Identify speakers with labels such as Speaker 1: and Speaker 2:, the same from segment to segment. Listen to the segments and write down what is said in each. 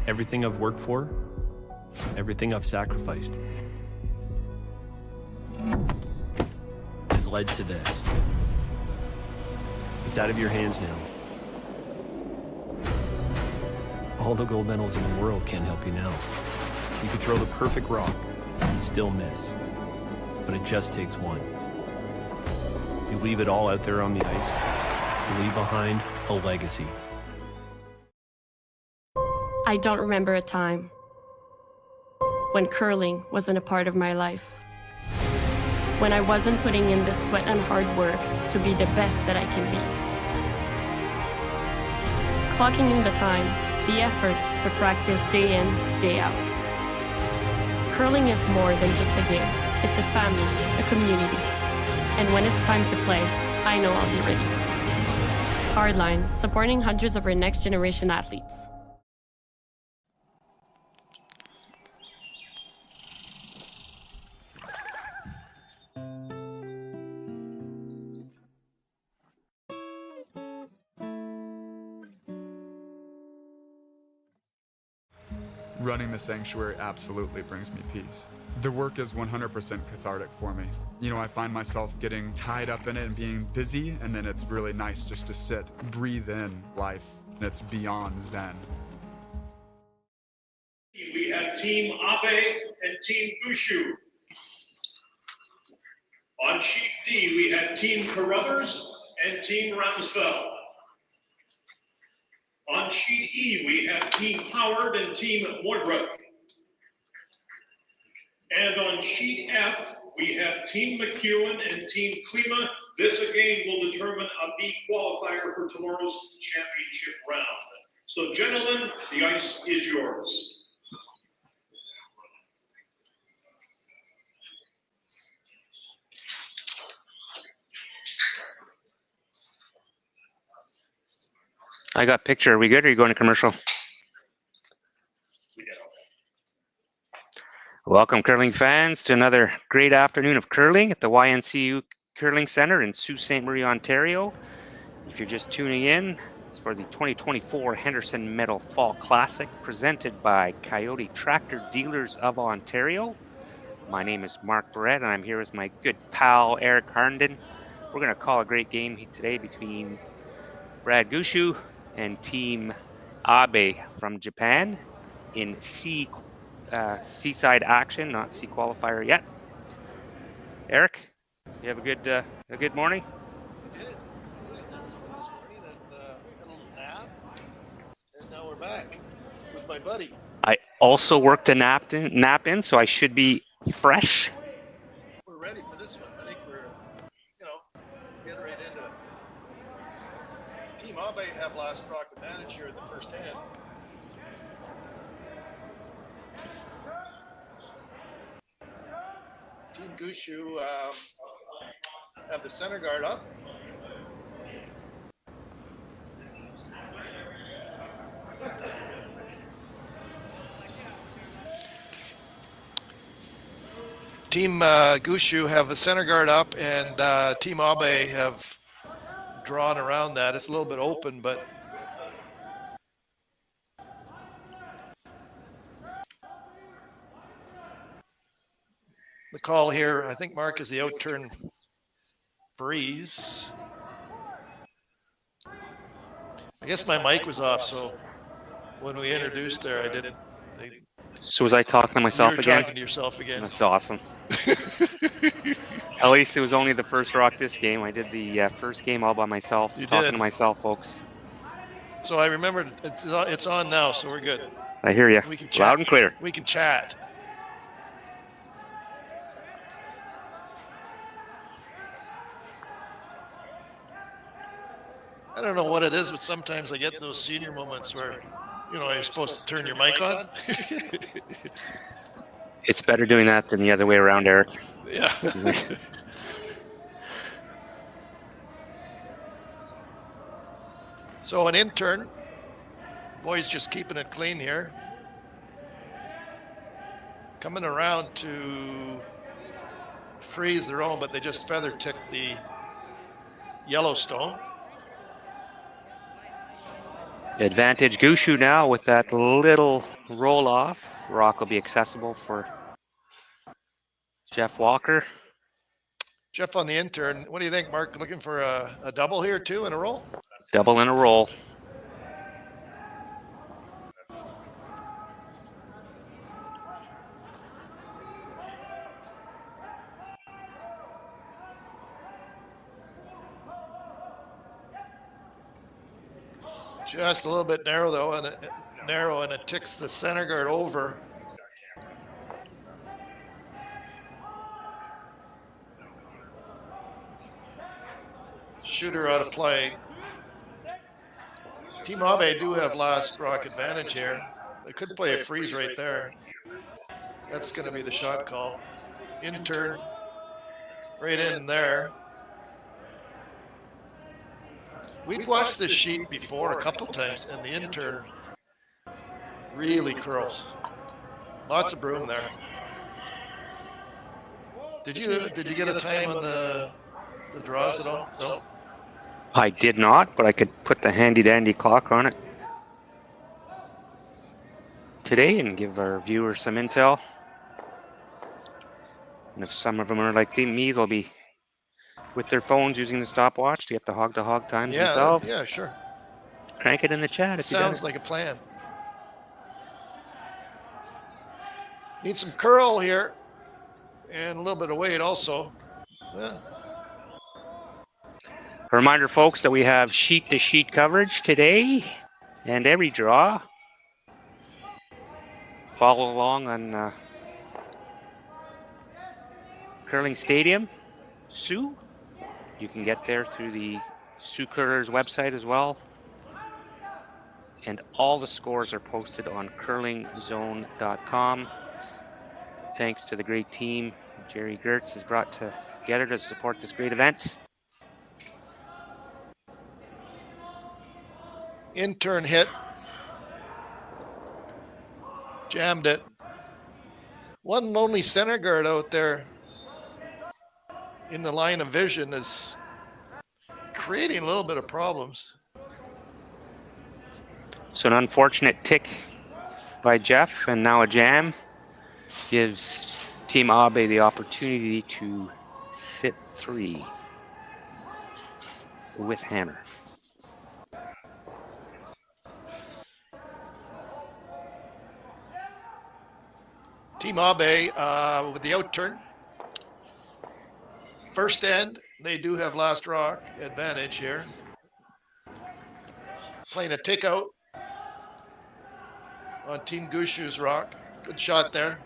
Speaker 1: Everything I've worked for, everything I've sacrificed, has led to this. It's out of your hands now. All the gold medals in the world can't help you now. You could throw the perfect rock and still miss, but it just takes one. You leave it all out there on the ice to leave behind a legacy.
Speaker 2: I don't remember a time when curling wasn't a part of my life. When I wasn't putting in the sweat and hard work to be the best that I can be. Clocking in the time, the effort to practice day in, day out. Curling is more than just a game. It's a family, a community. And when it's time to play, I know I'll be ready. Hardline, supporting hundreds of our next generation athletes.
Speaker 3: Running the sanctuary absolutely brings me peace. The work is 100% cathartic for me. You know, I find myself getting tied up in it and being busy, and then it's really nice just to sit, breathe in life, and it's beyond Zen.
Speaker 4: We have Team Abe and Team Gushue. On sheet D, we have Team Carruthers and Team Ramsfeld. On sheet E, we have Team Howard and Team Woodruff. And on sheet F, we have Team McEwen and Team Klima. This again will determine a B qualifier for tomorrow's championship round. So gentlemen, the ice is yours.
Speaker 5: I got picture. Are we good? Or are you going to commercial? Welcome, curling fans, to another great afternoon of curling at the YNCU Curling Center in Sault Ste. Marie, Ontario. If you're just tuning in, it's for the 2024 Henderson Medal Fall Classic presented by Kioti Tractor Dealers of Ontario. My name is Marc Barrette, and I'm here with my good pal, Eric Harnden. We're going to call a great game today between Brad Gushue and Team Abe from Japan in seaside action, not C qualifier yet. Eric, you have a good morning?
Speaker 6: I did. That was fun this morning, and had a little nap, and now we're back with my buddy.
Speaker 5: I also worked a nap in, so I should be fresh.
Speaker 6: We're ready for this one. I think we're, getting right into it. Team Abe have last rock advantage here in the first hand. Team Gushue have the center guard up. Team Gushue have the center guard up, and Team Abe have drawn around that. It's a little bit open, but the call here, I think, Marc, is the out-turn breeze. I guess my mic was off, so when we introduced there, I didn't.
Speaker 5: So was I talking to myself
Speaker 6: you were
Speaker 5: again?
Speaker 6: Talking to yourself again.
Speaker 5: That's awesome. At least it was only the first rock this game. I did the first game all by myself, talking to myself, folks.
Speaker 6: So I remembered it's on now, so we're good.
Speaker 5: I hear you.
Speaker 6: We can chat.
Speaker 5: Loud and clear.
Speaker 6: We can chat. I don't know what it is, but sometimes I get those senior moments where, you're supposed to turn your mic on.
Speaker 5: It's better doing that than the other way around, Eric.
Speaker 6: Yeah. So an intern. Boys just keeping it clean here. Coming around to freeze their own, but they just feather ticked the Yellowstone.
Speaker 5: Advantage Gushue now with that little roll off. Rock will be accessible for Jeff Walker.
Speaker 6: Jeff on the intern. What do you think, Mark? Looking for a double here too in a roll?
Speaker 5: Double in a roll.
Speaker 6: Just a little bit narrow though, and it ticks the center guard over. Shooter out of play. Team Abe do have last rock advantage here. They could play a freeze right there. That's going to be the shot call. Intern right in there. We've watched this sheet before a couple times, and the intern really curls. Lots of broom there. Did you get a time on the draws at all? No.
Speaker 5: I did not, but I could put the handy dandy clock on it today and give our viewers some intel. And if some of them are like me, they'll be with their phones using the stopwatch to get the hog-to-hog time themselves.
Speaker 6: Yeah, sure.
Speaker 5: Crank it in the chat if
Speaker 6: Sounds like a plan. Need some curl here and a little bit of weight also. Yeah.
Speaker 5: A reminder, folks, that we have sheet-to-sheet coverage today and every draw. Follow along on Curling Stadium, Sioux. You can get there through the Sioux Curlers website as well. And all the scores are posted on curlingzone.com. Thanks to the great team Jerry Gertz has brought together to support this great event.
Speaker 6: Intern hit. Jammed it. One lonely center guard out there in the line of vision is creating a little bit of problems.
Speaker 5: So an unfortunate tick by Jeff, and now a jam gives Team Abe the opportunity to sit 3 with hammer.
Speaker 6: Team Abe with the outturn. First end, they do have last rock advantage here. Playing a takeout on Team Gushue's rock. Good shot there.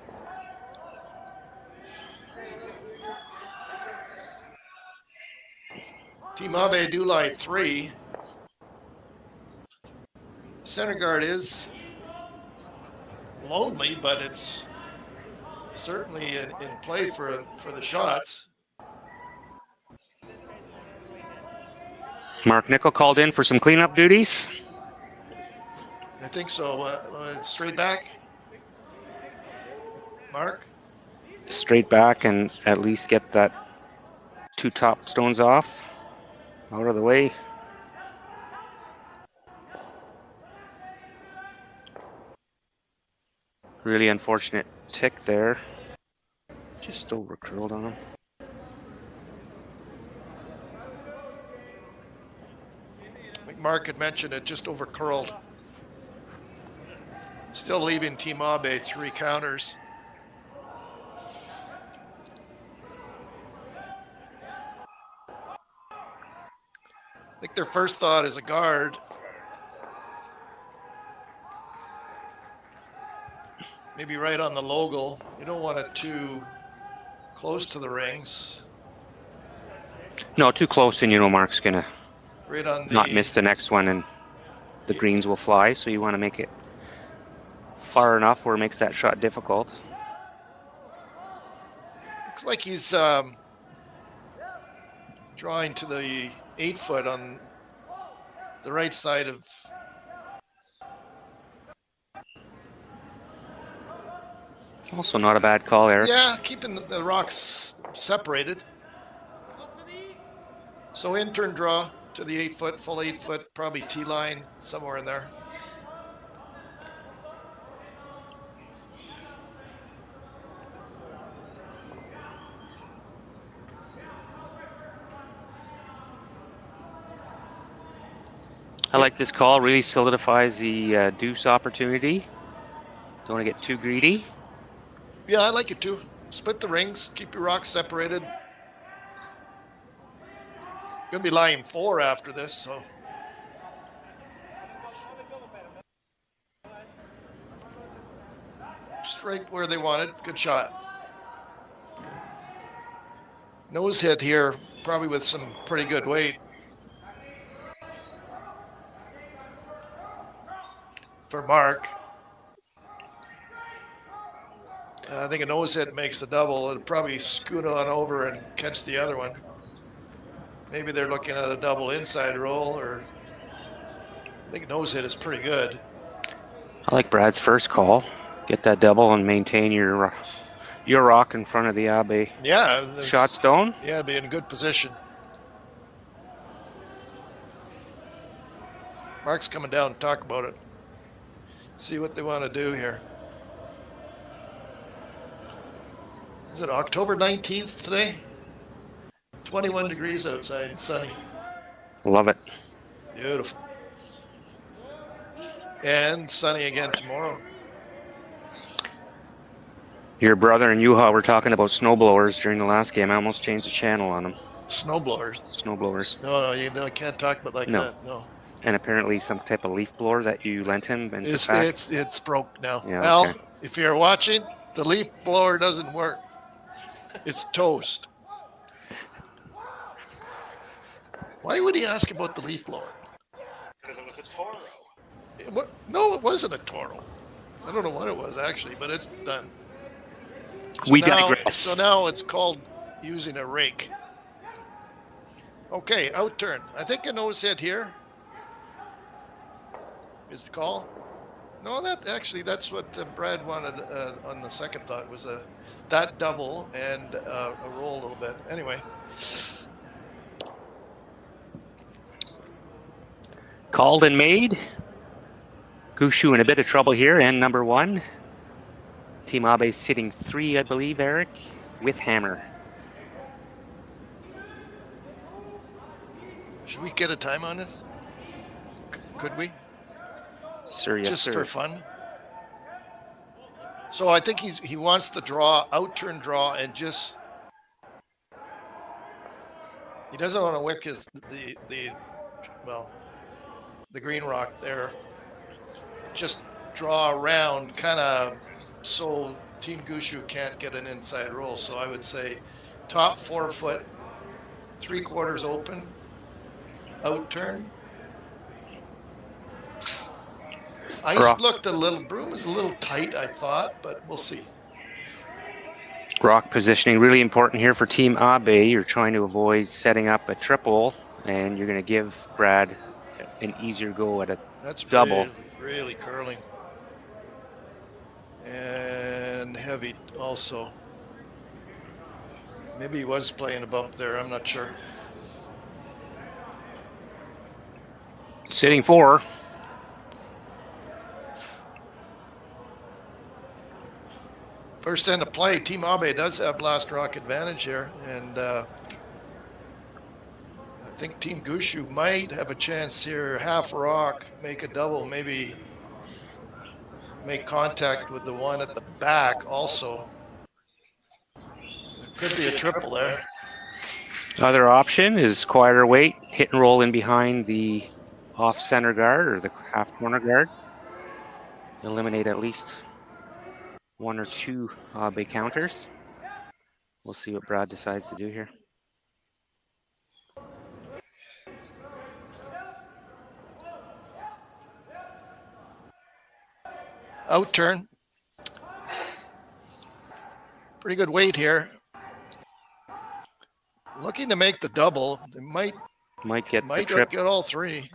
Speaker 6: Team Abe do lie 3. Center guard is lonely, but it's certainly in play for the shots.
Speaker 5: Mark Nickel called in for some cleanup duties.
Speaker 6: I think so. Straight back. Mark?
Speaker 5: Straight back and at least get that 2 top stones off, out of the way. Really unfortunate tick there. Just over curled on him.
Speaker 6: Like Mark had mentioned, it just over curled. Still leaving Team Abe 3 counters. I think their first thought is a guard. Maybe right on the logo. You don't want it too close to the rings.
Speaker 5: No, too close and Mark's gonna
Speaker 6: Right on the,
Speaker 5: not miss the next one and the greens will fly, so you want to make it far enough where it makes that shot difficult.
Speaker 6: Looks like he's drawing to the 8-foot on the right side of.
Speaker 5: Also not a bad call, Eric.
Speaker 6: Yeah, keeping the rocks separated. So intern draw to the 8-foot, full 8-foot, probably T-line somewhere in there.
Speaker 5: I like this call. Really solidifies the deuce opportunity. Don't want to get too greedy.
Speaker 6: Yeah, I like it too. Split the rings. Keep your rocks separated. Gonna be line 4 after this, so. Straight where they wanted. Good shot. Nose hit here, probably with some pretty good weight. For Marc. I think a nose hit makes the double. It'll probably scoot on over and catch the other one. Maybe they're looking at a double inside roll, or I think a nose hit is pretty good.
Speaker 5: I like Brad's first call. Get that double and maintain your rock in front of the Abe shot stone.
Speaker 6: Yeah, be in good position. Marc's coming down to talk about it. See what they want to do here. Is it October 19th today? 21 degrees outside and sunny.
Speaker 5: Love it.
Speaker 6: Beautiful. And sunny again tomorrow.
Speaker 5: Your brother and Yuha were talking about snowblowers during the last game. I almost changed the channel on them.
Speaker 6: Snowblowers?
Speaker 5: Snowblowers.
Speaker 6: No, you can't talk about like that. No.
Speaker 5: And apparently some type of leaf blower that you lent him. And
Speaker 6: It's broke now.
Speaker 5: Yeah,
Speaker 6: Al,
Speaker 5: okay.
Speaker 6: if you're watching, the leaf blower doesn't work. It's toast. Why would he ask about the leaf blower?
Speaker 5: Because it was a Toro.
Speaker 6: No, it wasn't a Toro. I don't know what it was actually, but it's done. So
Speaker 5: We
Speaker 6: now,
Speaker 5: digress.
Speaker 6: So now it's called using a rake. Okay, out turn. I think a nose hit here is the call. No, that's what Brad wanted on the second thought was that double and a roll a little bit. Anyway.
Speaker 5: Called and made. Gushue in a bit of trouble here, and number 1. Team Abe sitting 3, I believe, Eric, with hammer.
Speaker 6: Should we get a time on this? Could we?
Speaker 5: Sir, yes,
Speaker 6: Just
Speaker 5: sir.
Speaker 6: for fun. So I think he wants the draw, out turn draw, and just he doesn't want to wick the green rock there. Just draw around, kind of, so Team Gushue can't get an inside roll. So I would say top 4 foot, 3/4 open, out turn. Ice looked broom was a little tight, I thought, but we'll see.
Speaker 5: Rock positioning really important here for Team Abe. You're trying to avoid setting up a triple, and you're going to give Brad an easier go at a double.
Speaker 6: Really curling. And heavy also. Maybe he was playing a bump there, I'm not sure.
Speaker 5: Sitting 4.
Speaker 6: First end of play, Team Abe does have last rock advantage here, and I think Team Gushue might have a chance here, half rock, make a double, maybe make contact with the one at the back also. Could be a triple there.
Speaker 5: Other option is quieter weight, hit and roll in behind the off center guard or the half corner guard. Eliminate at least 1 or 2 Abe counters. We'll see what Brad decides to do here.
Speaker 6: Out turn. Pretty good weight here. Looking to make the double. They might
Speaker 5: get the trip.
Speaker 6: get all 3.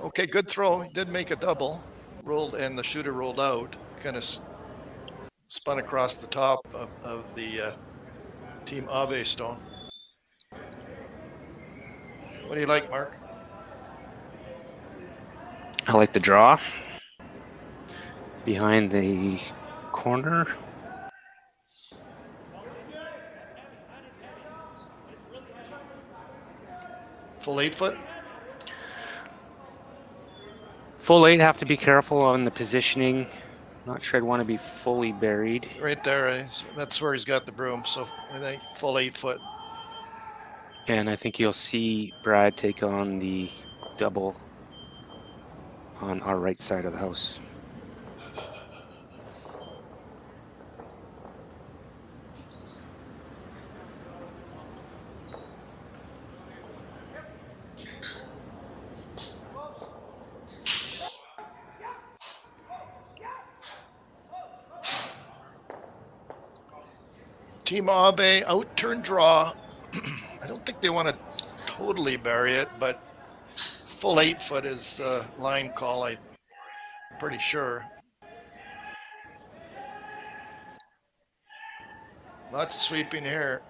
Speaker 6: Okay, good throw. He did make a double. Rolled, and the shooter rolled out. Kind of spun across the top of the Team Abe stone. What do you like, Marc?
Speaker 5: I like the draw. Behind the corner.
Speaker 6: Full 8 foot?
Speaker 5: Full 8, have to be careful on the positioning. Not sure I'd want to be fully buried.
Speaker 6: Right there, that's where he's got the broom. So I think full 8 foot.
Speaker 5: And I think you'll see Brad take on the double on our right side of the house.
Speaker 6: Team Abe, out turn draw. I don't think they want to totally bury it, but full 8 foot is the line call, I'm pretty sure. Lots of sweeping here.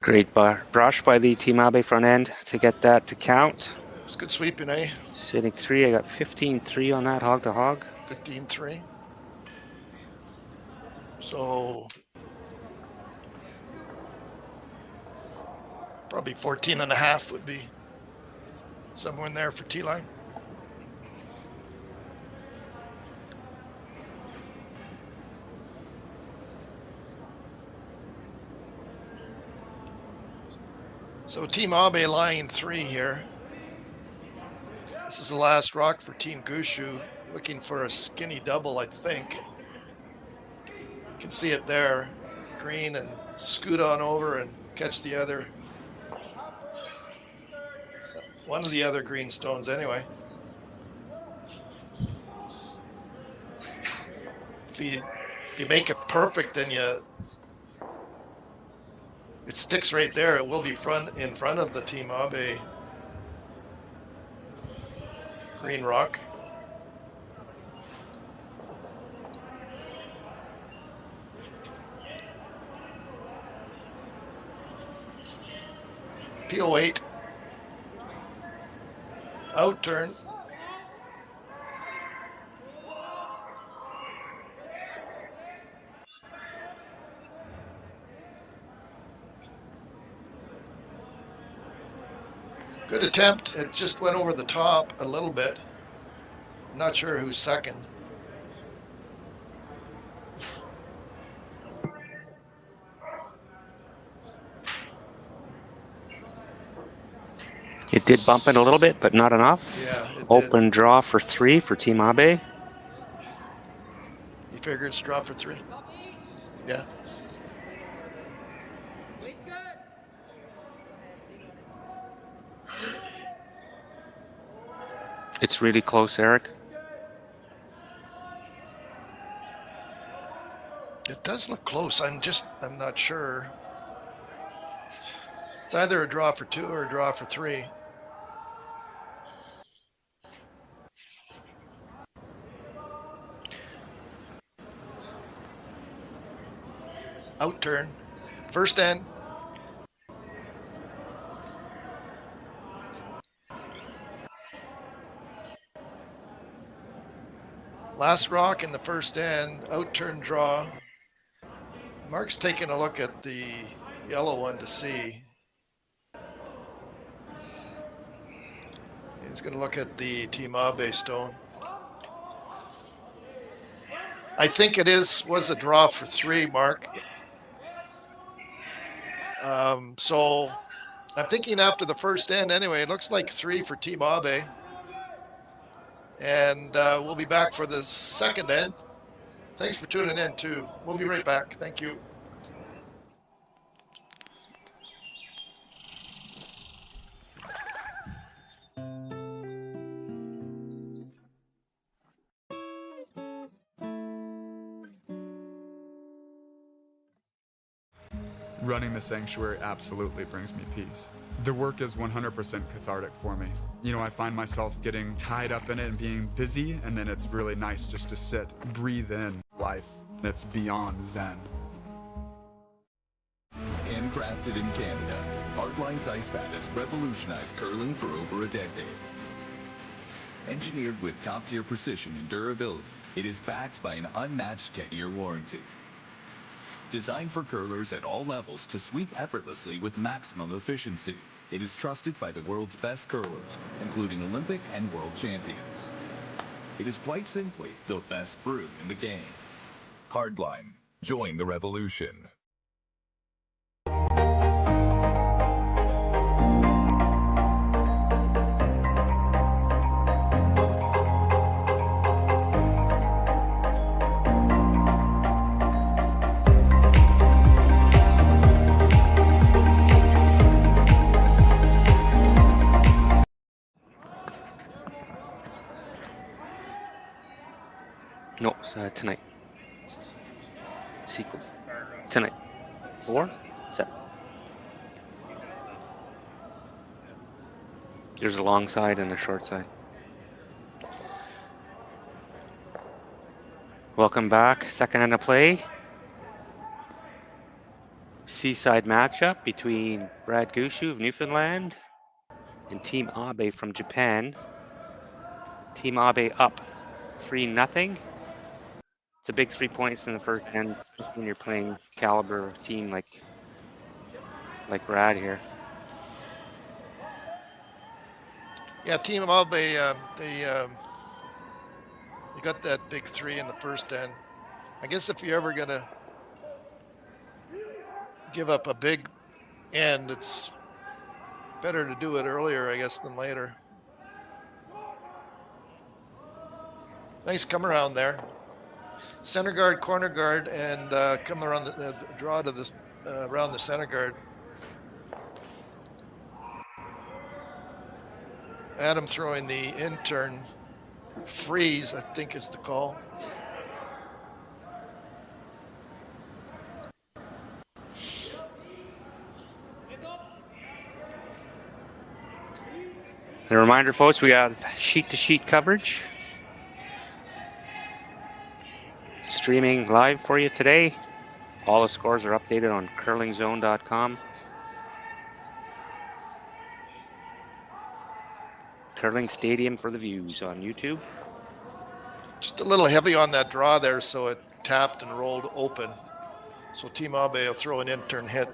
Speaker 5: Great brush by the Team Abe front end to get that to count.
Speaker 6: It's good sweeping, eh?
Speaker 5: Sitting 3, I got 15-3 on that hog to hog.
Speaker 6: 15-3. So probably 14.5 would be somewhere in there for T-line. So Team Abe line 3 here. This is the last rock for Team Gushue, looking for a skinny double, I think. You can see it there, green, and scoot on over and catch the other. One of the other green stones anyway. If you make it perfect, then it sticks right there. It will be in front of the Team Abe green rock. PO8. Out turn. Good attempt. It just went over the top a little bit. I'm not sure who's second.
Speaker 5: It did bump it a little bit, but not enough.
Speaker 6: Yeah, it
Speaker 5: Open
Speaker 6: did.
Speaker 5: draw for 3 for Team Abe.
Speaker 6: You figure it's draw for 3? Yeah.
Speaker 5: It's really close, Eric.
Speaker 6: It does look close. I'm not sure. It's either a draw for 2 or a draw for 3. Out turn. First end. Last rock in the first end, out turn draw. Marc's taking a look at the yellow one to see. He's going to look at the Team Abe stone. I think it was a draw for 3, Marc. So I'm thinking after the first end anyway, it looks like 3 for Team Abe. And we'll be back for the second end. Thanks for tuning in too. We'll be right back. Thank you.
Speaker 3: Running the sanctuary absolutely brings me peace. The work is 100% cathartic for me. You know, I find myself getting tied up in it and being busy, and then it's really nice just to sit, breathe in life. It's beyond zen.
Speaker 7: Handcrafted in Canada, Hardline's Ice Bat has revolutionized curling for over a decade. Engineered with top-tier precision and durability, It is backed by an unmatched 10-year warranty. Designed for curlers at all levels to sweep effortlessly with maximum efficiency, it is trusted by the world's best curlers, including Olympic and world champions. It is quite simply the best brew in the game. Hardline. Join the revolution.
Speaker 5: No, tonight. Sequel. Tonight. 4? 7. There's a long side and a short side. Welcome back. Second end of play. Seaside matchup between Brad Gushue of Newfoundland and Team Abe from Japan. Team Abe up 3-0. It's a big 3 points in the first end when you're playing caliber team like Brad here.
Speaker 6: Yeah, Team Abe, they got that big 3 in the first end. I guess if you're ever gonna give up a big end, it's better to do it earlier, I guess, than later. Nice come around there. Center guard, corner guard, and come around the draw to the around the center guard. Adam throwing the intern freeze, I think is the call.
Speaker 5: A reminder, folks, we have sheet-to-sheet coverage streaming live for you today. All the scores are updated on curlingzone.com. Curling Stadium for the Views on YouTube.
Speaker 6: Just a little heavy on that draw there, so it tapped and rolled open. So Team Abe will throw an intern hit.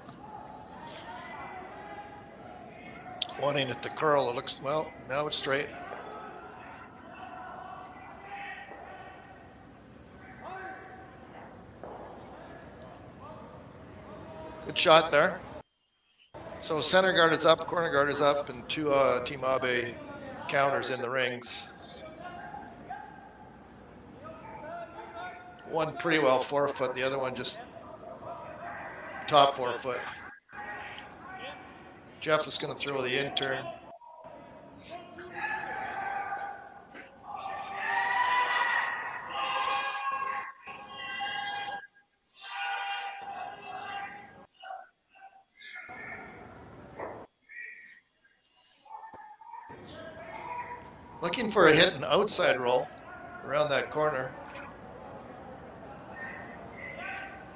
Speaker 6: Wanting it to curl, it looks, well, now it's straight. Good shot there. So center guard is up, corner guard is up, and 2 Team Abe counters in the rings. One pretty well 4-foot, the other one just top 4-foot. Jeff is going to throw the intern. Looking for a hit and outside roll around that corner.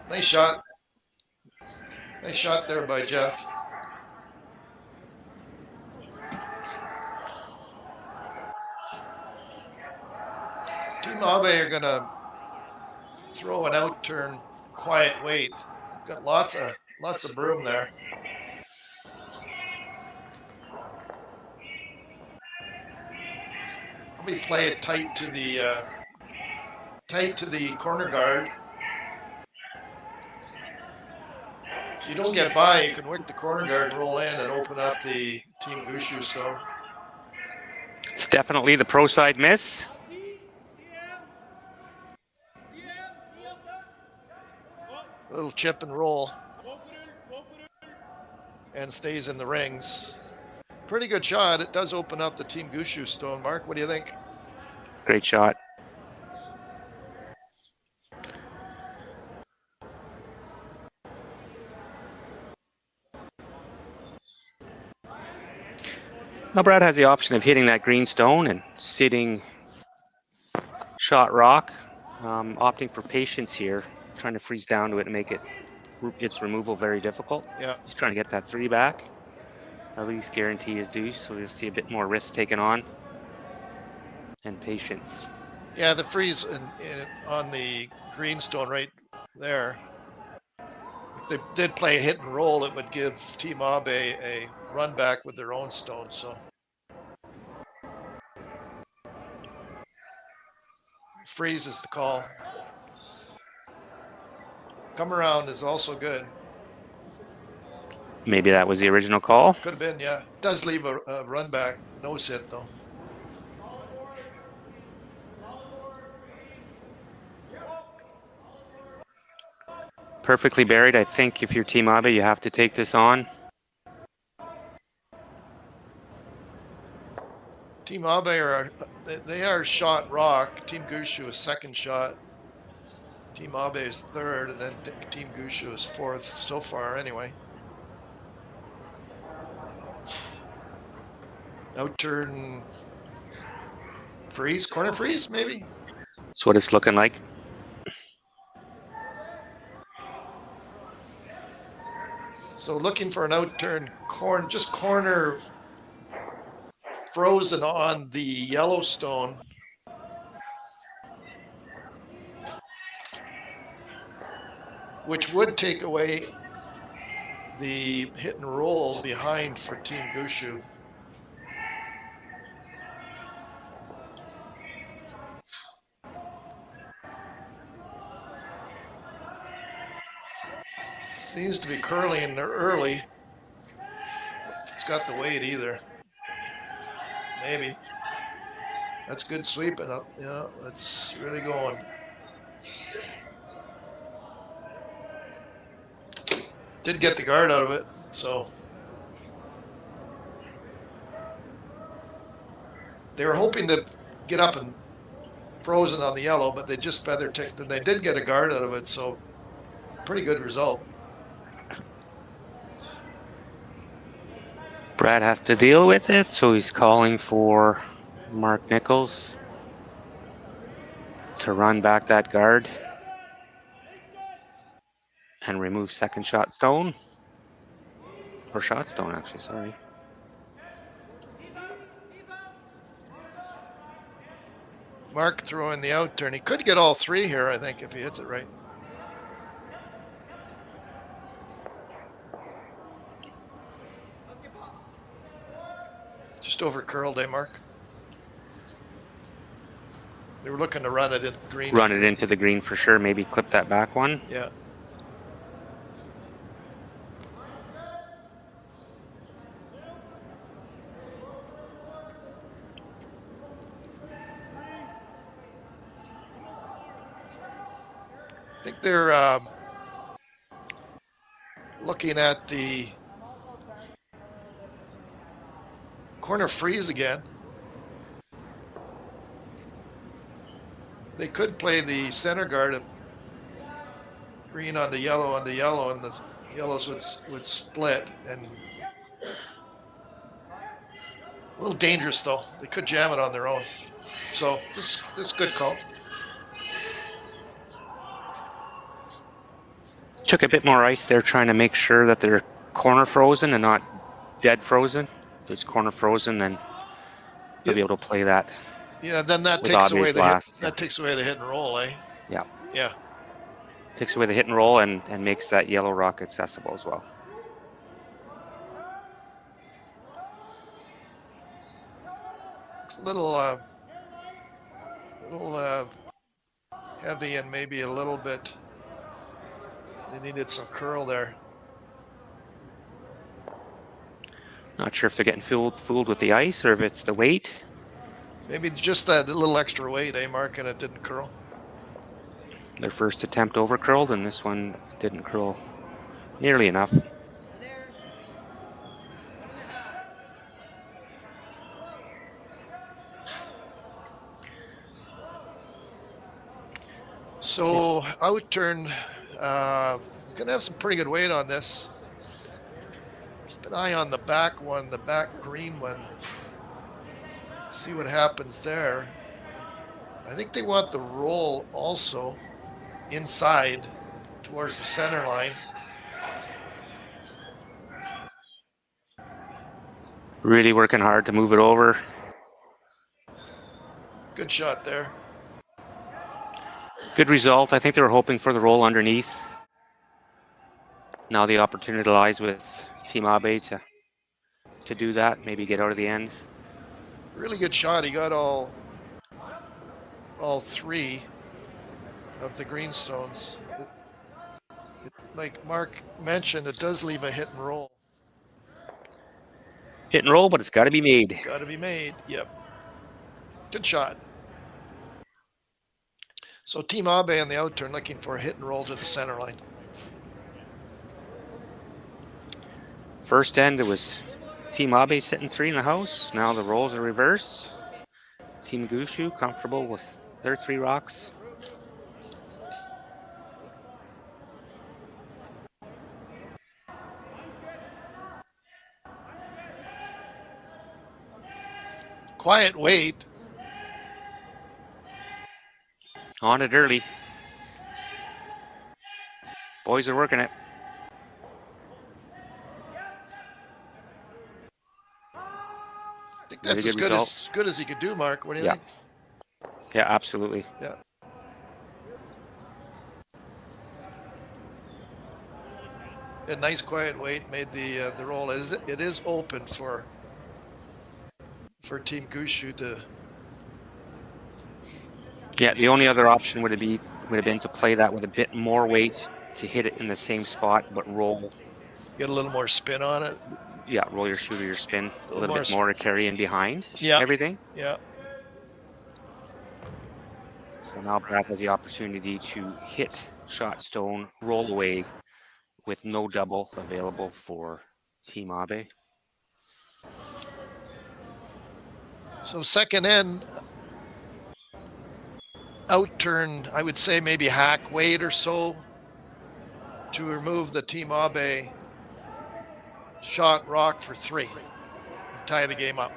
Speaker 6: Nice shot. Nice shot there by Jeff. Team Abe are going to throw an out turn, quiet weight. Got lots of broom there. Let me play it tight to the corner guard. If you don't get by, you can wick the corner guard and roll in and open up the Team Gushue stone.
Speaker 5: It's definitely the pro side miss.
Speaker 6: A little chip and roll. And stays in the rings. Pretty good shot. It does open up the Team Gushue stone. Marc, what do you think?
Speaker 5: Great shot. Now Brad has the option of hitting that green stone and sitting shot rock, opting for patience here, trying to freeze down to it and make its removal very difficult.
Speaker 6: Yeah.
Speaker 5: He's trying to get that 3 back. At least guarantee his deuce, so we'll see a bit more risk taken on and patience.
Speaker 6: Yeah, the freeze on the greenstone right there. If they did play a hit and roll, it would give Team Abe a run back with their own stone. So freeze is the call. Come around is also good.
Speaker 5: Maybe that was the original call.
Speaker 6: Could have been, yeah. Does leave a run back, nose hit though.
Speaker 5: Perfectly buried. I think if you're Team Abe, you have to take this on.
Speaker 6: Team Abe they are shot rock. Team Gushue is second shot. Team Abe is third, and then Team Gushue is fourth so far anyway. Outturn freeze, corner freeze maybe?
Speaker 5: That's what it's looking like.
Speaker 6: So looking for an outturn corner frozen on the Yellowstone. Which would take away the hit and roll behind for Team Gushue. Seems to be curling early. It's got the weight either. Maybe. That's good sweeping up. Yeah, that's really going. Did get the guard out of it, so. They were hoping to get up and frozen on the yellow, but they just feather ticked, and they did get a guard out of it, so pretty good result.
Speaker 5: Brad has to deal with it, so he's calling for Mark Nichols to run back that guard and remove second shot stone. Or shot stone, actually, sorry.
Speaker 6: Marc throwing the outturn. He could get all three here, I think, if he hits it right. Just over curled, eh, Marc? They were looking to run it in green.
Speaker 5: Run it into the green for sure. Maybe clip that back one.
Speaker 6: Yeah. I think they're looking at the corner freeze again. They could play the center guard of green onto yellow, and the yellows would split. And a little dangerous though. They could jam it on their own. So this is good call.
Speaker 5: Took a bit more ice there, trying to make sure that they're corner frozen and not dead frozen. If it's corner frozen, then they'll be able to play that.
Speaker 6: Yeah, then that
Speaker 5: with
Speaker 6: takes away
Speaker 5: Abe's
Speaker 6: the
Speaker 5: last,
Speaker 6: hit. That takes away the hit and roll, eh?
Speaker 5: Yeah.
Speaker 6: Yeah.
Speaker 5: Takes away the hit and roll and makes that yellow rock accessible as well.
Speaker 6: It's a little heavy and maybe a little bit. They needed some curl there.
Speaker 5: Not sure if they're getting fooled with the ice or if it's the weight.
Speaker 6: Maybe just that little extra weight, eh, Marc, and it didn't curl.
Speaker 5: Their first attempt over curled, and this one didn't curl nearly enough.
Speaker 6: So outturn, gonna have some pretty good weight on this. Keep an eye on the back one, the back green one. See what happens there. I think they want the roll also inside towards the center line.
Speaker 5: Really working hard to move it over.
Speaker 6: Good shot there.
Speaker 5: Good result. I think they were hoping for the roll underneath. Now the opportunity lies with Team Abe to do that, maybe get out of the end.
Speaker 6: Really good shot. He got all three of the greenstones. Like Marc mentioned, it does leave a hit and roll.
Speaker 5: Hit and roll, but it's got to be made.
Speaker 6: It's got to be made. Yep. Good shot. So Team Abe on the outturn looking for a hit and roll to the center line.
Speaker 5: First end, it was Team Abe sitting 3 in the house. Now the roles are reversed. Team Gushue comfortable with their 3 rocks.
Speaker 6: Quiet wait.
Speaker 5: On it early. Boys are working it.
Speaker 6: I think that's
Speaker 5: Very
Speaker 6: as good as he could do, Marc. What do you think?
Speaker 5: Yeah, absolutely.
Speaker 6: Yeah. A nice quiet wait made the roll. It is open for Team Gushue to.
Speaker 5: Yeah, the only other option would have been to play that with a bit more weight to hit it in the same spot, but roll.
Speaker 6: Get a little more spin on it.
Speaker 5: Yeah, roll your shoot or your spin a little bit
Speaker 6: more
Speaker 5: more to carry in behind.
Speaker 6: Yeah.
Speaker 5: Everything.
Speaker 6: Yeah.
Speaker 5: So now Brad has the opportunity to hit shot stone, roll away with no double available for Team Abe.
Speaker 6: So second end, outturn, I would say maybe hack weight or so to remove the Team Abe shot rock for 3 and tie the game up.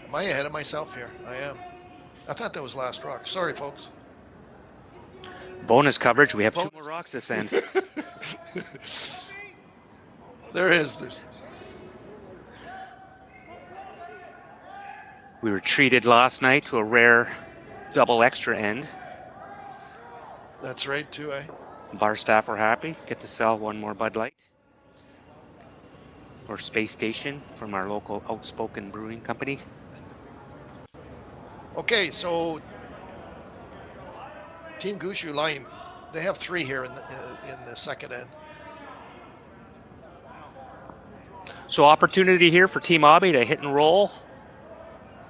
Speaker 6: Am I ahead of myself here? I am. I thought that was last rock. Sorry, folks.
Speaker 5: Bonus coverage. We have 2 more rocks this end.
Speaker 6: There's.
Speaker 5: We were treated last night to a rare double extra end.
Speaker 6: That's right, too, eh?
Speaker 5: Bar staff were happy. Get to sell 1 more Bud Light. Or Space Station from our local Outspoken Brewing Company.
Speaker 6: Okay, so Team Gushue line, they have 3 here in the second end.
Speaker 5: So opportunity here for Team Abe to hit and roll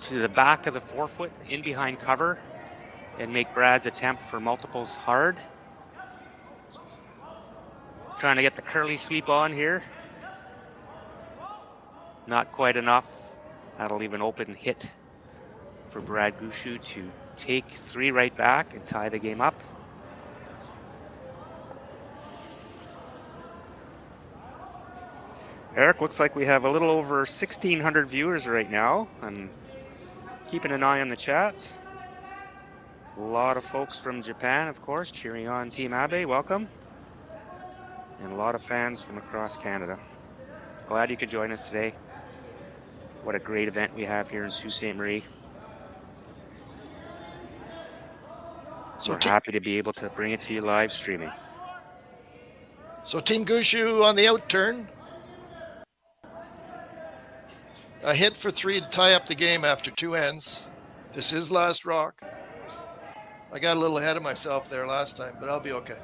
Speaker 5: to the back of the 4-foot, in behind cover, and make Brad's attempt for multiples hard. Trying to get the curly sweep on here. Not quite enough. That'll leave an open hit for Brad Gushue to take 3 right back and tie the game up. Eric, looks like we have a little over 1,600 viewers right now. I'm keeping an eye on the chat. A lot of folks from Japan, of course, cheering on Team Abe. Welcome. And a lot of fans from across Canada. Glad you could join us today. What a great event we have here in Sault Ste.Marie. So we're happy to be able to bring it to you live streaming.
Speaker 6: So Team Gushue on the outturn. A hit for 3 to tie up the game after 2 ends. This is last rock. I got a little ahead of myself there last time, but I'll be okay.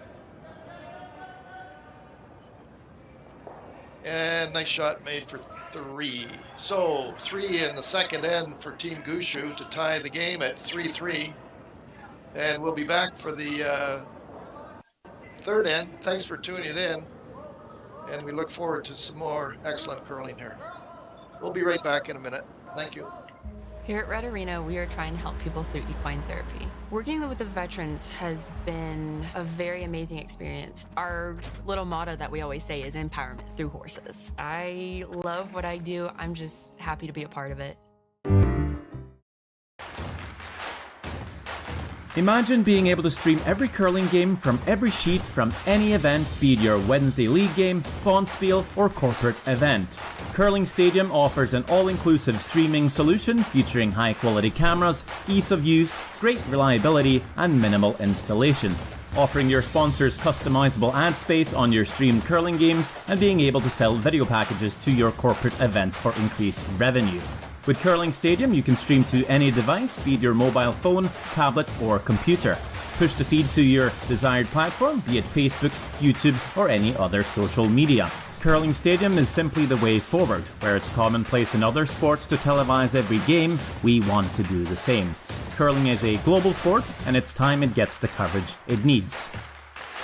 Speaker 6: And nice shot made for 3. So 3 in the second end for Team Gushue to tie the game at 3-3. And we'll be back for the third end. Thanks for tuning in. And we look forward to some more excellent curling here. We'll be right back in a minute. Thank you.
Speaker 8: Here at Red Arena, we are trying to help people through equine therapy. Working with the veterans has been a very amazing experience. Our little motto that we always say is empowerment through horses. I love what I do. I'm just happy to be a part of it.
Speaker 9: Imagine being able to stream every curling game from every sheet from any event, be it your Wednesday league game, bonspiel, or corporate event. Curling Stadium offers an all-inclusive streaming solution featuring high-quality cameras, ease of use, great reliability, and minimal installation. Offering your sponsors customizable ad space on your streamed curling games and being able to sell video packages to your corporate events for increased revenue. With Curling Stadium, you can stream to any device, be it your mobile phone, tablet, or computer. Push the feed to your desired platform, be it Facebook, YouTube, or any other social media. Curling Stadium is simply the way forward. Where it's commonplace in other sports to televise every game, we want to do the same. Curling is a global sport, and it's time it gets the coverage it needs.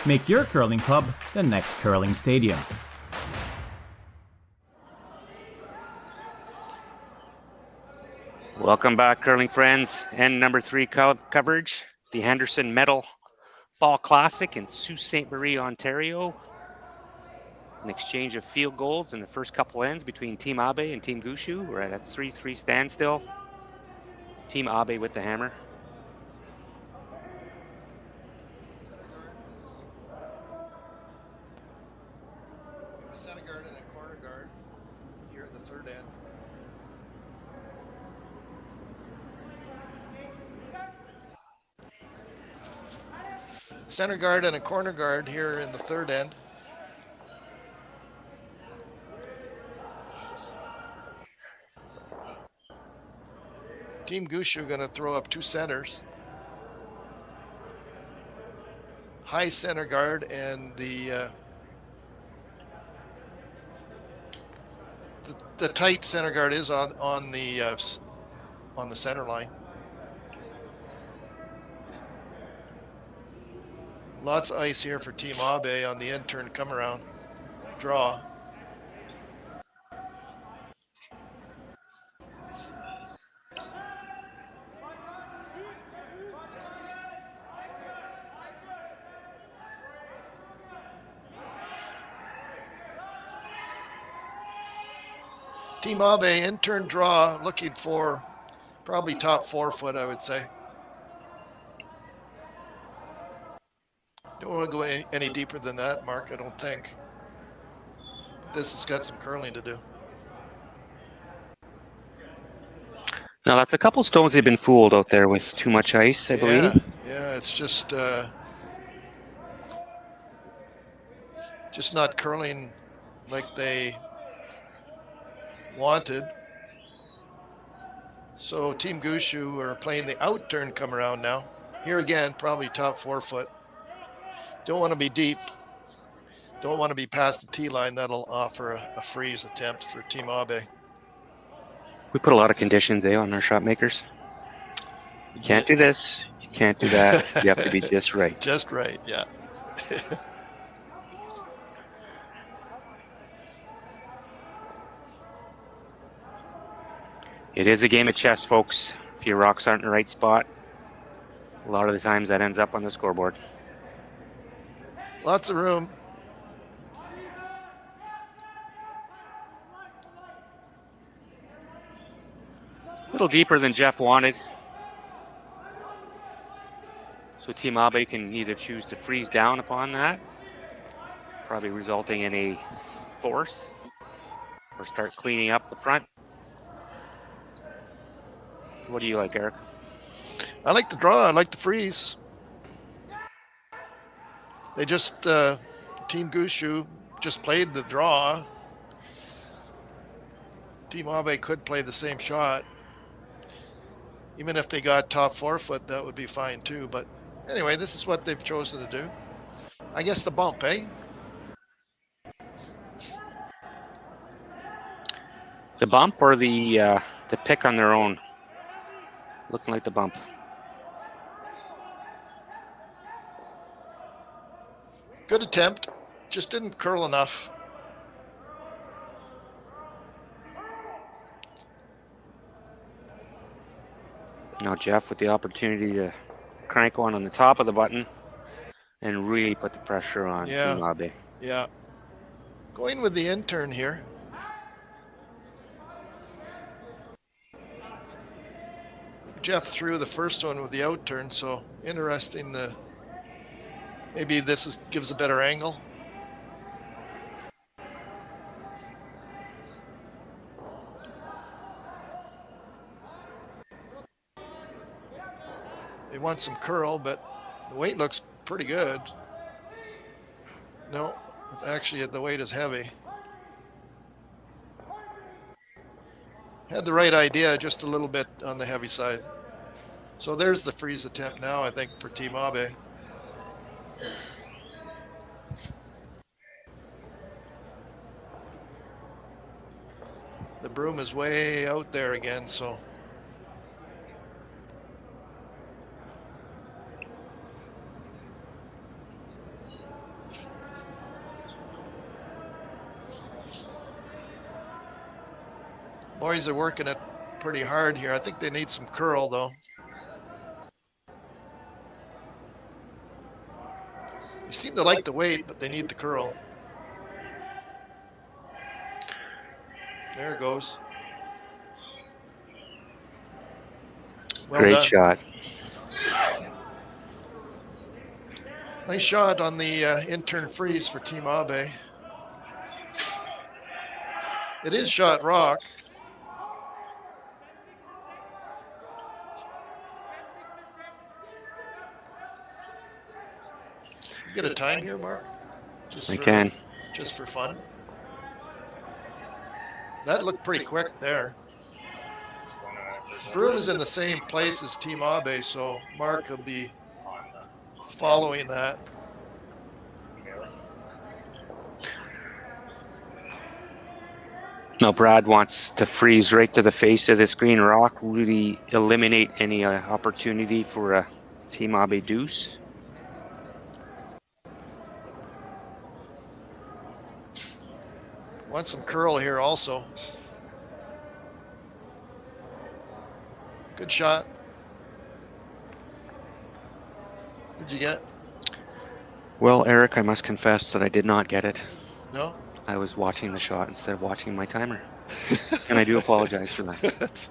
Speaker 9: Make your curling club the next Curling Stadium.
Speaker 5: Welcome back, curling friends. And number 3 coverage, the Henderson Medal Fall Classic in Sault Ste. Marie, Ontario. An exchange of field goals in the first couple ends between Team Abe and Team Gushue. We're at a 3-3 standstill. Team Abe with the hammer.
Speaker 6: A center guard and a corner guard here at the third end. Center guard and a corner guard here in the third end. Team Gushue going to throw up 2 centers. High center guard and the tight center guard is on the center line. Lots of ice here for Team Abe on the in-turn come around draw. Team Abe in-turn draw looking for probably top 4 foot, I would say. Don't want to go any deeper than that, Mark, I don't think. This has got some curling to do.
Speaker 5: Now that's a couple stones they've been fooled out there with too much ice, I believe.
Speaker 6: Yeah, it's just not curling like they wanted. So Team Gushue are playing the out turn come around now. Here again, probably top 4 foot. Don't want to be deep. Don't want to be past the tee line. That'll offer a freeze attempt for Team Abe.
Speaker 5: We put a lot of conditions on our shot makers. You can't do this. You can't do that. You have to be just right.
Speaker 6: Just right, yeah.
Speaker 5: It is a game of chess, folks. If your rocks aren't in the right spot, a lot of the times that ends up on the scoreboard.
Speaker 6: Lots of room.
Speaker 5: A little deeper than Jeff wanted. So Team Abe can either choose to freeze down upon that, probably resulting in a force, or start cleaning up the front. What do you like, Eric?
Speaker 6: I like the draw. I like the freeze. They just, Team Gushue just played the draw. Team Abe could play the same shot. Even if they got top 4 foot, that would be fine too. But anyway, this is what they've chosen to do. I guess the bump, eh?
Speaker 5: The bump or the pick on their own? Looking like the bump.
Speaker 6: Good attempt, just didn't curl enough.
Speaker 5: Now Jeff with the opportunity to crank one on the top of the button and really put the pressure on Team Abe.
Speaker 6: Yeah. Going with the in-turn here. Jeff threw the first one with the out turn, so interesting. Maybe this gives a better angle. They want some curl, but the weight looks pretty good. No, it's actually the weight is heavy. Had the right idea, just a little bit on the heavy side. So there's the freeze attempt now, I think, for Team Abe. The broom is way out there again, so. Boys are working it pretty hard here. I think they need some curl, though. They seem to like the weight, but they need the curl. There it goes. Well
Speaker 5: Great
Speaker 6: done.
Speaker 5: shot.
Speaker 6: Nice shot on the intern freeze for Team Abe. It is shot rock. You get a time here, Marc?
Speaker 5: I can.
Speaker 6: Just for fun. That looked pretty quick there. Broom is in the same place as Team Abe, so Marc will be following that.
Speaker 5: No, Brad wants to freeze right to the face of this green rock, really eliminate any opportunity for a Team Abe deuce.
Speaker 6: Want some curl here also. Good shot. What'd you get?
Speaker 5: Well, Eric, I must confess that I did not get it.
Speaker 6: No?
Speaker 5: I was watching the shot instead of watching my timer. And I do apologize for that.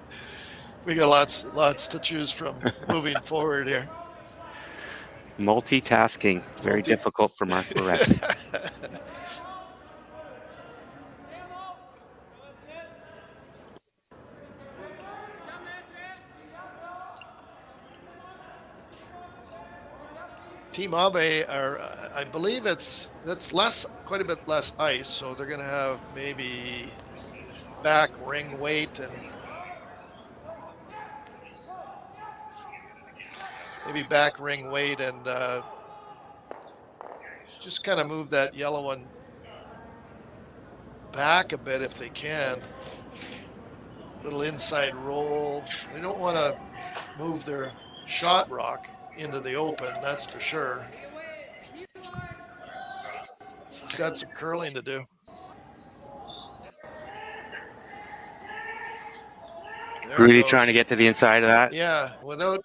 Speaker 6: We got lots to choose from moving forward here.
Speaker 5: Multitasking, very difficult for Marc Barrette.
Speaker 6: Team Abe are, I believe that's quite a bit less ice, so they're going to have maybe back ring weight and just kind of move that yellow one back a bit if they can. Little inside roll. They don't want to move their shot rock into the open, that's for sure. It's got some curling to do. There
Speaker 5: Really trying to get to the inside of that.
Speaker 6: Yeah, without.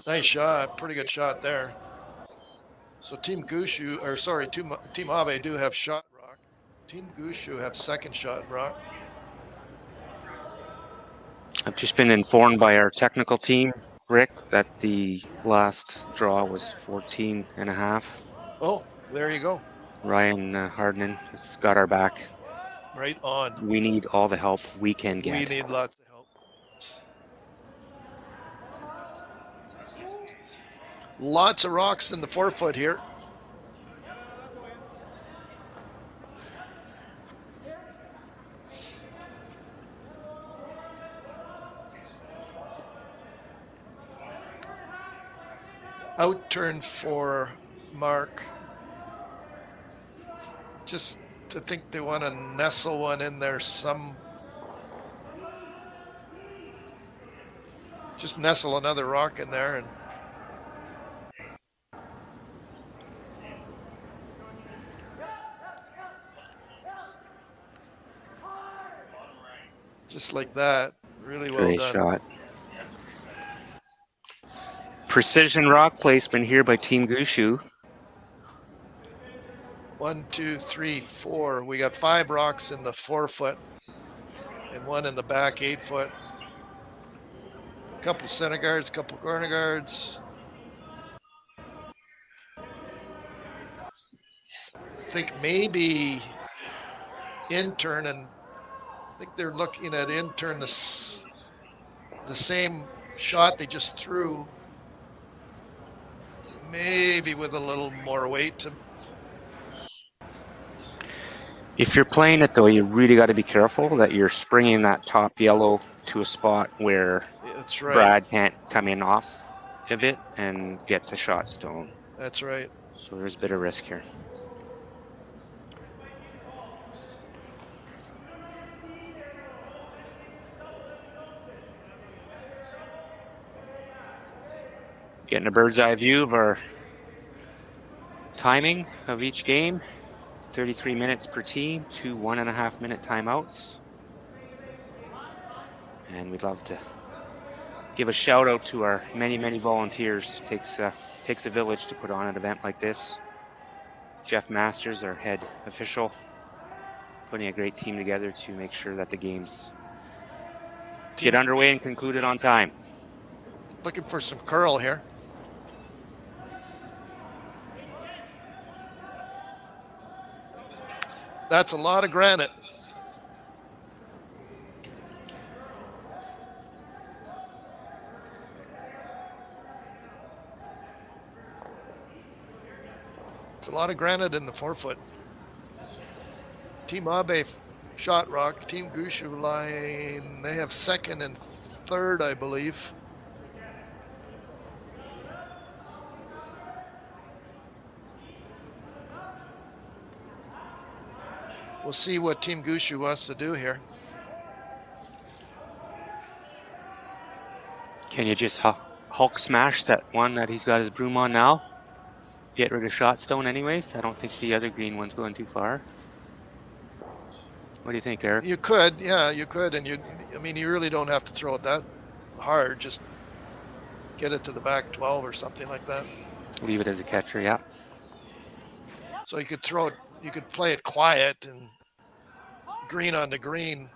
Speaker 6: Nice shot, pretty good shot there. So Team Gushue, or sorry, Team Abe do have shot rock. Team Gushue have second shot rock.
Speaker 5: I've just been informed by our technical team, Rick, that the last draw was 14.5.
Speaker 6: Oh, there you go.
Speaker 5: Ryan Harnden has got our back.
Speaker 6: Right on.
Speaker 5: We need all the help we can get.
Speaker 6: We need lots of help. Lots of rocks in the 4-foot here. Out turn for Marc. Just to think they want to nestle one in there just nestle another rock in there and just like that. Really well
Speaker 5: Great
Speaker 6: done.
Speaker 5: shot. Precision rock placement here by Team Gushue.
Speaker 6: 1, 2, 3, 4. We got 5 rocks in the 4-foot and 1 in the back 8-foot. Couple center guards, couple corner guards. I think maybe intern, and I think they're looking at intern the same shot they just threw, maybe with a little more weight.
Speaker 5: If you're playing it though, you really got to be careful that you're springing that top yellow to a spot where
Speaker 6: That's right.
Speaker 5: Brad can't come in off of it and get to shot stone.
Speaker 6: That's right.
Speaker 5: So there's a bit of risk here. Getting a bird's eye view of our timing of each game. 33 minutes per team, 2 1.5-minute timeouts. And we'd love to give a shout out to our many, many volunteers. Takes a village to put on an event like this. Jeff Masters, our head official, putting a great team together to make sure that the games get underway and concluded on time.
Speaker 6: Looking for some curl here. That's a lot of granite. It's a lot of granite in the 4-foot. Team Abe shot rock. Team Gushue line, they have second and third, I believe. We'll see what Team Gushue wants to do here.
Speaker 5: Can you just Hulk smash that one that he's got his broom on now? Get rid of shot stone anyways? I don't think the other green one's going too far. What do you think, Eric?
Speaker 6: You could, yeah, you could. And I mean, you really don't have to throw it that hard. Just get it to the back 12 or something like that.
Speaker 5: Leave it as a catcher, yeah.
Speaker 6: So you could throw it, you could play it quiet and green on the green.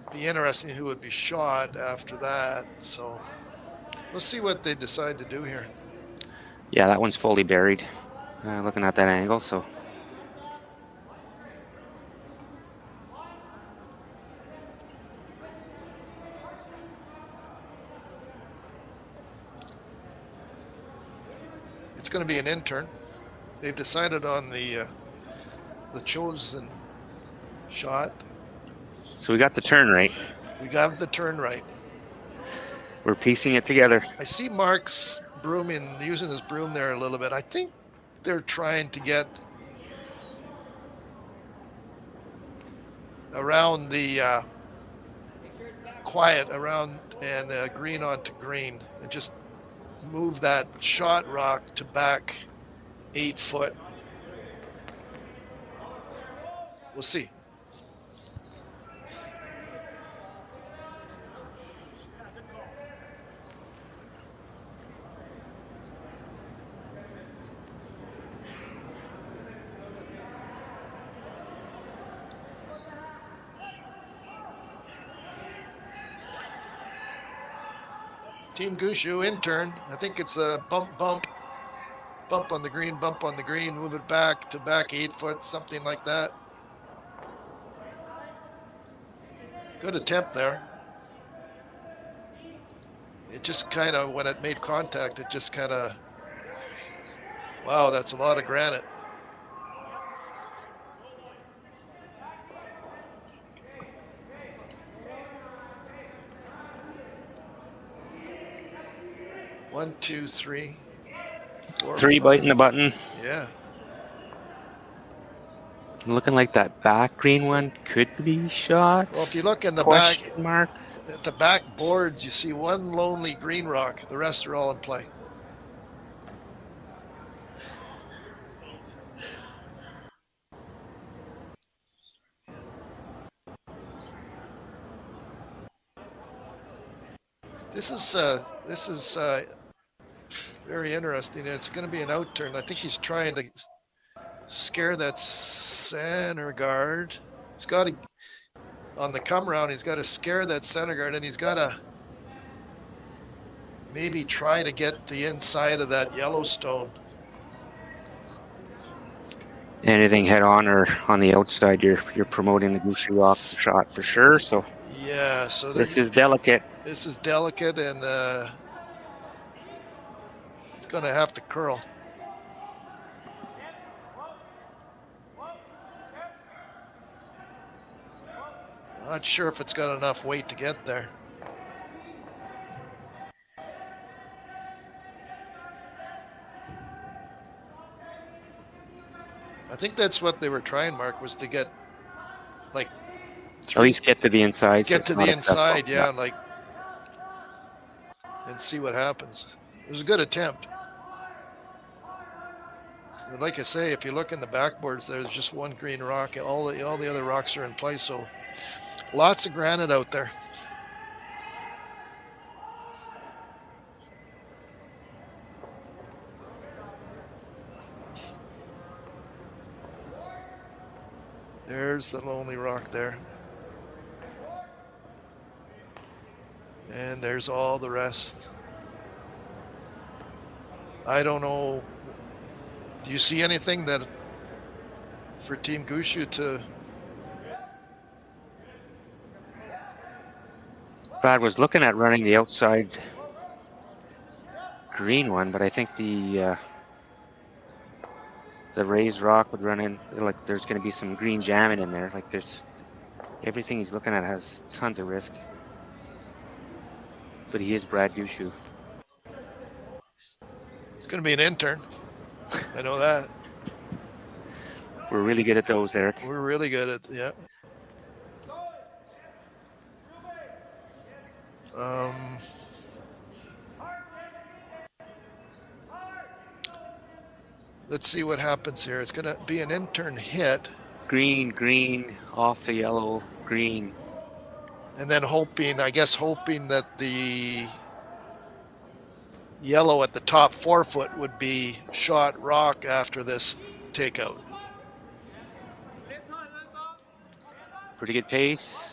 Speaker 6: It'd be interesting who would be shot after that. So we'll see what they decide to do here.
Speaker 5: Yeah, that one's fully buried. Looking at that angle, so.
Speaker 6: It's going to be an intern. They've decided on the chosen shot.
Speaker 5: So we got the turn right.
Speaker 6: We got the turn right.
Speaker 5: We're piecing it together.
Speaker 6: I see Marc's using his broom there a little bit. I think they're trying to get around the quiet around and the green onto green and just move that shot rock to back 8 foot. We'll see. Team Gushue intern. I think it's a bump on the green, move it back to back 8 foot, something like that. Good attempt there. It just kind of, when it made contact, it just kind of, wow, that's a lot of granite. One, two, three. 4,
Speaker 5: 3
Speaker 6: 5.
Speaker 5: biting the button.
Speaker 6: Yeah.
Speaker 5: Looking like that back green one could be shot.
Speaker 6: Well, if you look in the
Speaker 5: Question mark.
Speaker 6: at the back boards, you see one lonely green rock. The rest are all in play. This is very interesting. It's going to be an outturn. I think he's trying to scare that center guard. He's got to. on the come round, he's got to scare that center guard, and he's got to maybe try to get the inside of that Yellowstone.
Speaker 5: Anything head on or on the outside, you're promoting the Gushue off shot for sure. So
Speaker 6: yeah, so
Speaker 5: this is delicate.
Speaker 6: This is delicate, and it's going to have to curl. Not sure if it's got enough weight to get there. I think that's what they were trying, Marc, was to get like
Speaker 5: at least get to the inside.
Speaker 6: Get
Speaker 5: so
Speaker 6: to the inside,
Speaker 5: yeah,
Speaker 6: like, and see what happens. It was a good attempt. But like I say, if you look in the backboards, there's just one green rock. All the other rocks are in place, so lots of granite out there. There's the lonely rock there. And there's all the rest. I don't know. Do you see anything that for Team Gushue to?
Speaker 5: Brad was looking at running the outside green one, but I think the raised rock would run in, like there's going to be some green jamming in there. Like there's everything he's looking at has tons of risk. But he is Brad Gushue.
Speaker 6: It's going to be an intern. I know that.
Speaker 5: We're really good at those, Eric.
Speaker 6: We're really good at, yeah. Let's see what happens here. It's going to be an intern hit.
Speaker 5: Green, off the yellow, green.
Speaker 6: And then hoping that the yellow at the top 4 foot would be shot rock after this takeout.
Speaker 5: Pretty good pace.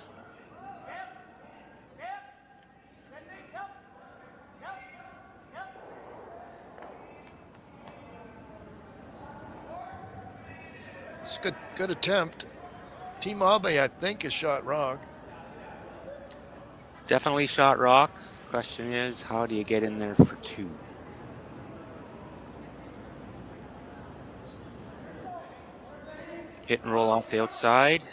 Speaker 6: It's a good attempt. Team Abe, I think, is shot rock.
Speaker 5: Definitely shot rock. Question is, how do you get in there for 2? Hit and roll off the outside.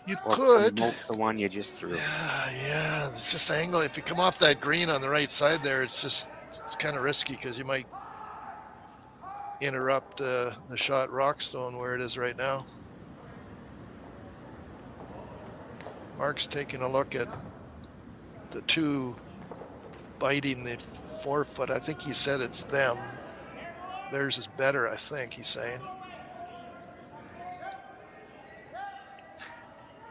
Speaker 6: You
Speaker 5: or
Speaker 6: could.
Speaker 5: Promote the one you just threw.
Speaker 6: Yeah. It's just angle. If you come off that green on the right side there, it's kind of risky because you might interrupt the shot rock stone where it is right now. Marc's taking a look at the 2 biting the 4 foot. I think he said it's them. Theirs is better, I think he's saying.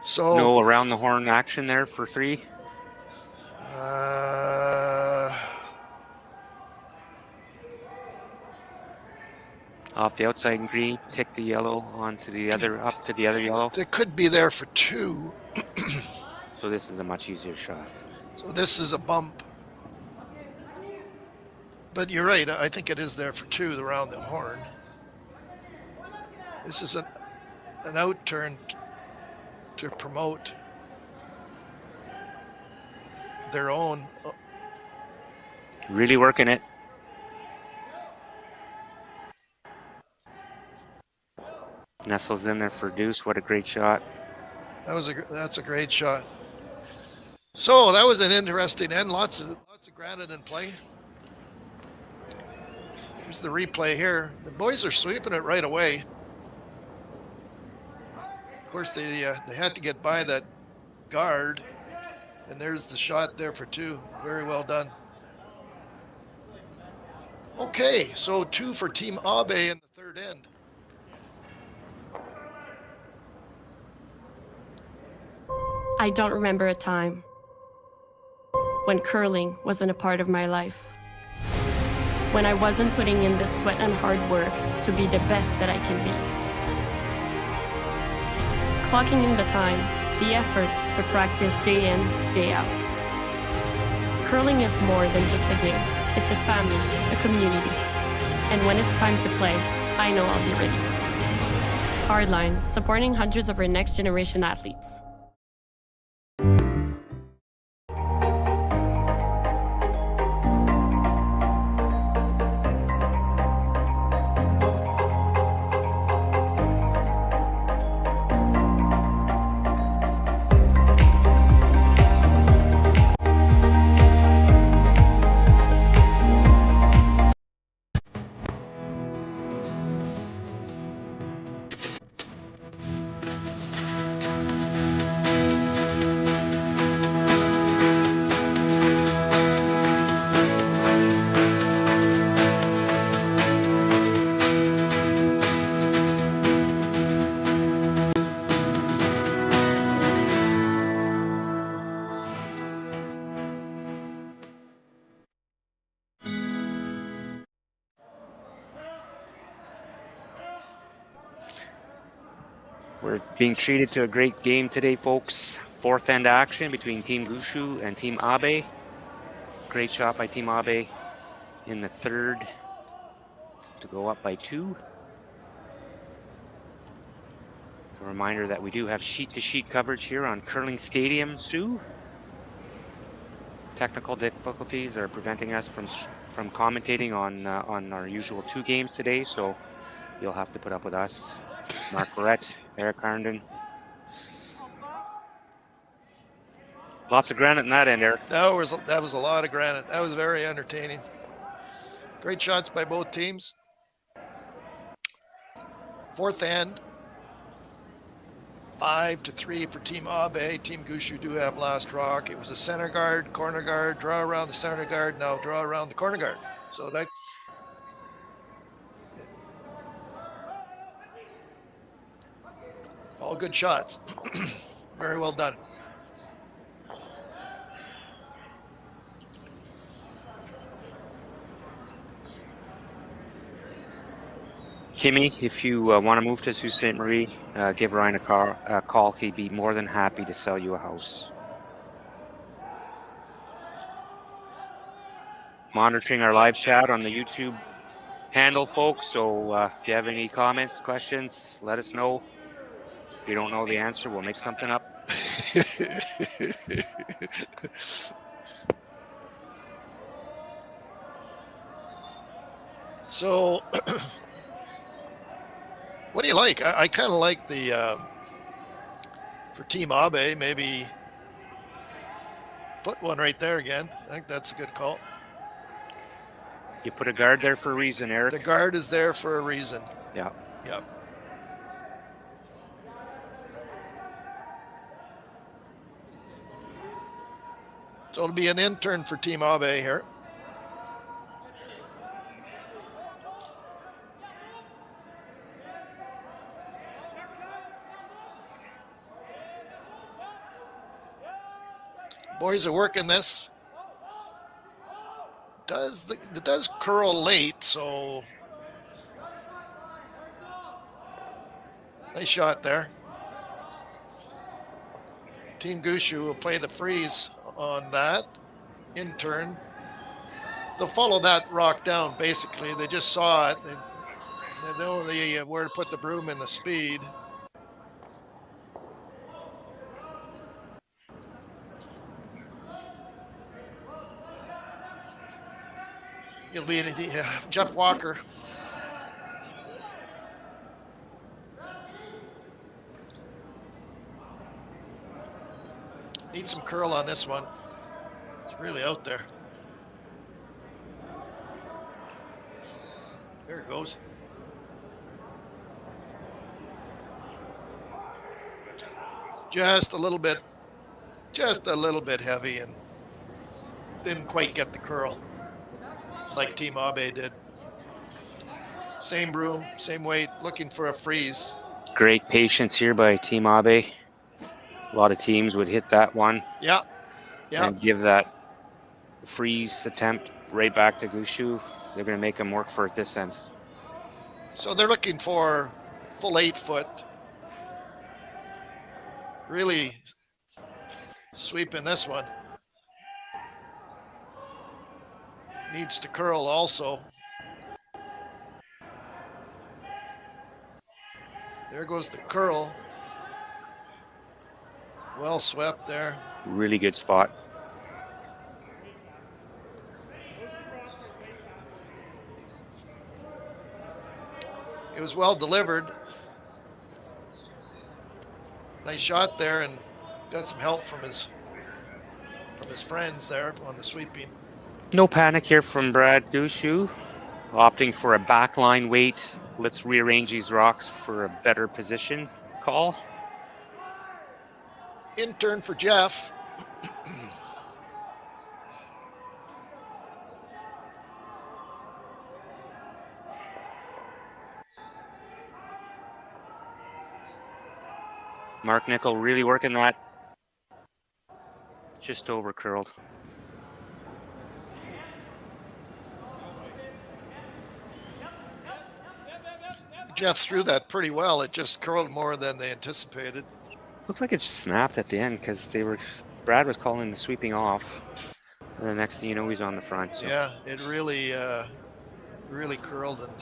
Speaker 6: So
Speaker 5: no around the horn action there for 3. Off the outside green, tick the yellow onto the other, up to the other yellow.
Speaker 6: It could be there for 2.
Speaker 5: So this is a much easier shot.
Speaker 6: So this is a bump. But you're right, I think it is there for 2 around the horn. This is an out turn to promote their own.
Speaker 5: Really working it. Nestles in there for deuce. What a great shot.
Speaker 6: That's a great shot. So that was an interesting end. Lots of granite in play. Here's the replay here. The boys are sweeping it right away. Of course, they had to get by that guard, and there's the shot there for 2. Very well done. Okay, so 2 for Team Abe in the 3rd end.
Speaker 2: I don't remember a time when curling wasn't a part of my life. When I wasn't putting in the sweat and hard work to be the best that I can be. Clocking in the time, the effort to practice day in, day out. Curling is more than just a game. It's a family, a community. And when it's time to play, I know I'll be ready. Hardline, supporting hundreds of our next generation athletes.
Speaker 5: We're being treated to a great game today, folks. Fourth end action between Team Gushue and Team Abe. Great shot by Team Abe in the third to go up by 2. A reminder that we do have sheet-to-sheet coverage here on Curling Stadium, Sue. Technical difficulties are preventing us from commentating on our usual 2 games today, so you'll have to put up with us. Marc, Barrette, Eric Harnden. Lots of granite in that end, Eric.
Speaker 6: That was a lot of granite. That was very entertaining. Great shots by both teams. Fourth end, 5-3 for Team Abe. Team Gushue do have last rock. It was a center guard, corner guard, draw around the center guard, now draw around the corner guard. So that all good shots. Very well done.
Speaker 5: Kimmy, if you want to move to Sault Ste.Marie, give Ryan a call. He'd be more than happy to sell you a house. Monitoring our live chat on the YouTube handle, folks. So if you have any comments, questions, let us know. If you don't know the answer, we'll make something up.
Speaker 6: So, what do you like? I kind of like the, for Team Abe, maybe put one right there again. I think that's a good call.
Speaker 5: You put a guard there for a reason, Eric.
Speaker 6: The guard is there for a reason.
Speaker 5: Yeah.
Speaker 6: Yeah. So it'll be an intern for Team Abe here. Boys are working this. It does curl late, so nice shot there. Team Gushue will play the freeze on that. In turn, they'll follow that rock down. Basically, they just saw it. They know where to put the broom in the speed. You'll be Jeff Walker. Need some curl on this one. It's really out there. There it goes. Just a little bit heavy and didn't quite get the curl like Team Abe did. Same broom, same weight, looking for a freeze.
Speaker 5: Great patience here by Team Abe. A lot of teams would hit that one.
Speaker 6: Yeah.
Speaker 5: And give that freeze attempt right back to Gushue. They're going to make them work for it this end.
Speaker 6: So they're looking for full 8 foot. really sweeping this one. Needs to curl also. There goes the curl. Well swept there.
Speaker 5: Really good spot.
Speaker 6: It was well delivered. Nice shot there, and got some help from his friends there on the sweeping.
Speaker 5: No panic here from Brad Gushue, opting for a backline wait. Let's rearrange these rocks for a better position call.
Speaker 6: In turn for Jeff.
Speaker 5: Mark Nickel really working that. Just over curled.
Speaker 6: Jeff threw that pretty well. It just curled more than they anticipated.
Speaker 5: Looks like it snapped at the end because Brad was calling the sweeping off. And the next thing you know, he's on the front. So.
Speaker 6: Yeah, it really, really curled and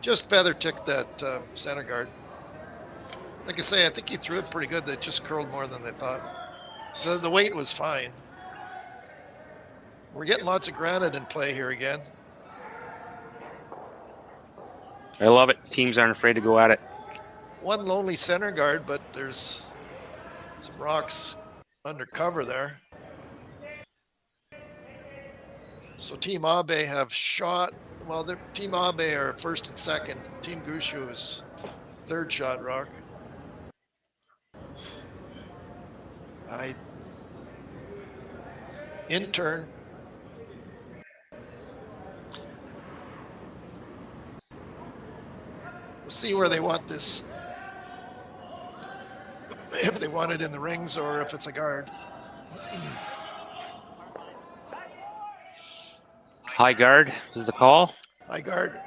Speaker 6: just feather ticked that center guard. Like I say, I think he threw it pretty good. That just curled more than they thought. The weight was fine. We're getting lots of granite in play here again.
Speaker 5: I love it. Teams aren't afraid to go at it.
Speaker 6: One lonely center guard, but there's some rocks under cover there. So Team Abe have shot. Well, Team Abe are first and second. Team Gushue is third shot rock. In turn. We'll see where they want this. If they want it in the rings or if it's a guard.
Speaker 5: High guard is the call.
Speaker 6: High guard.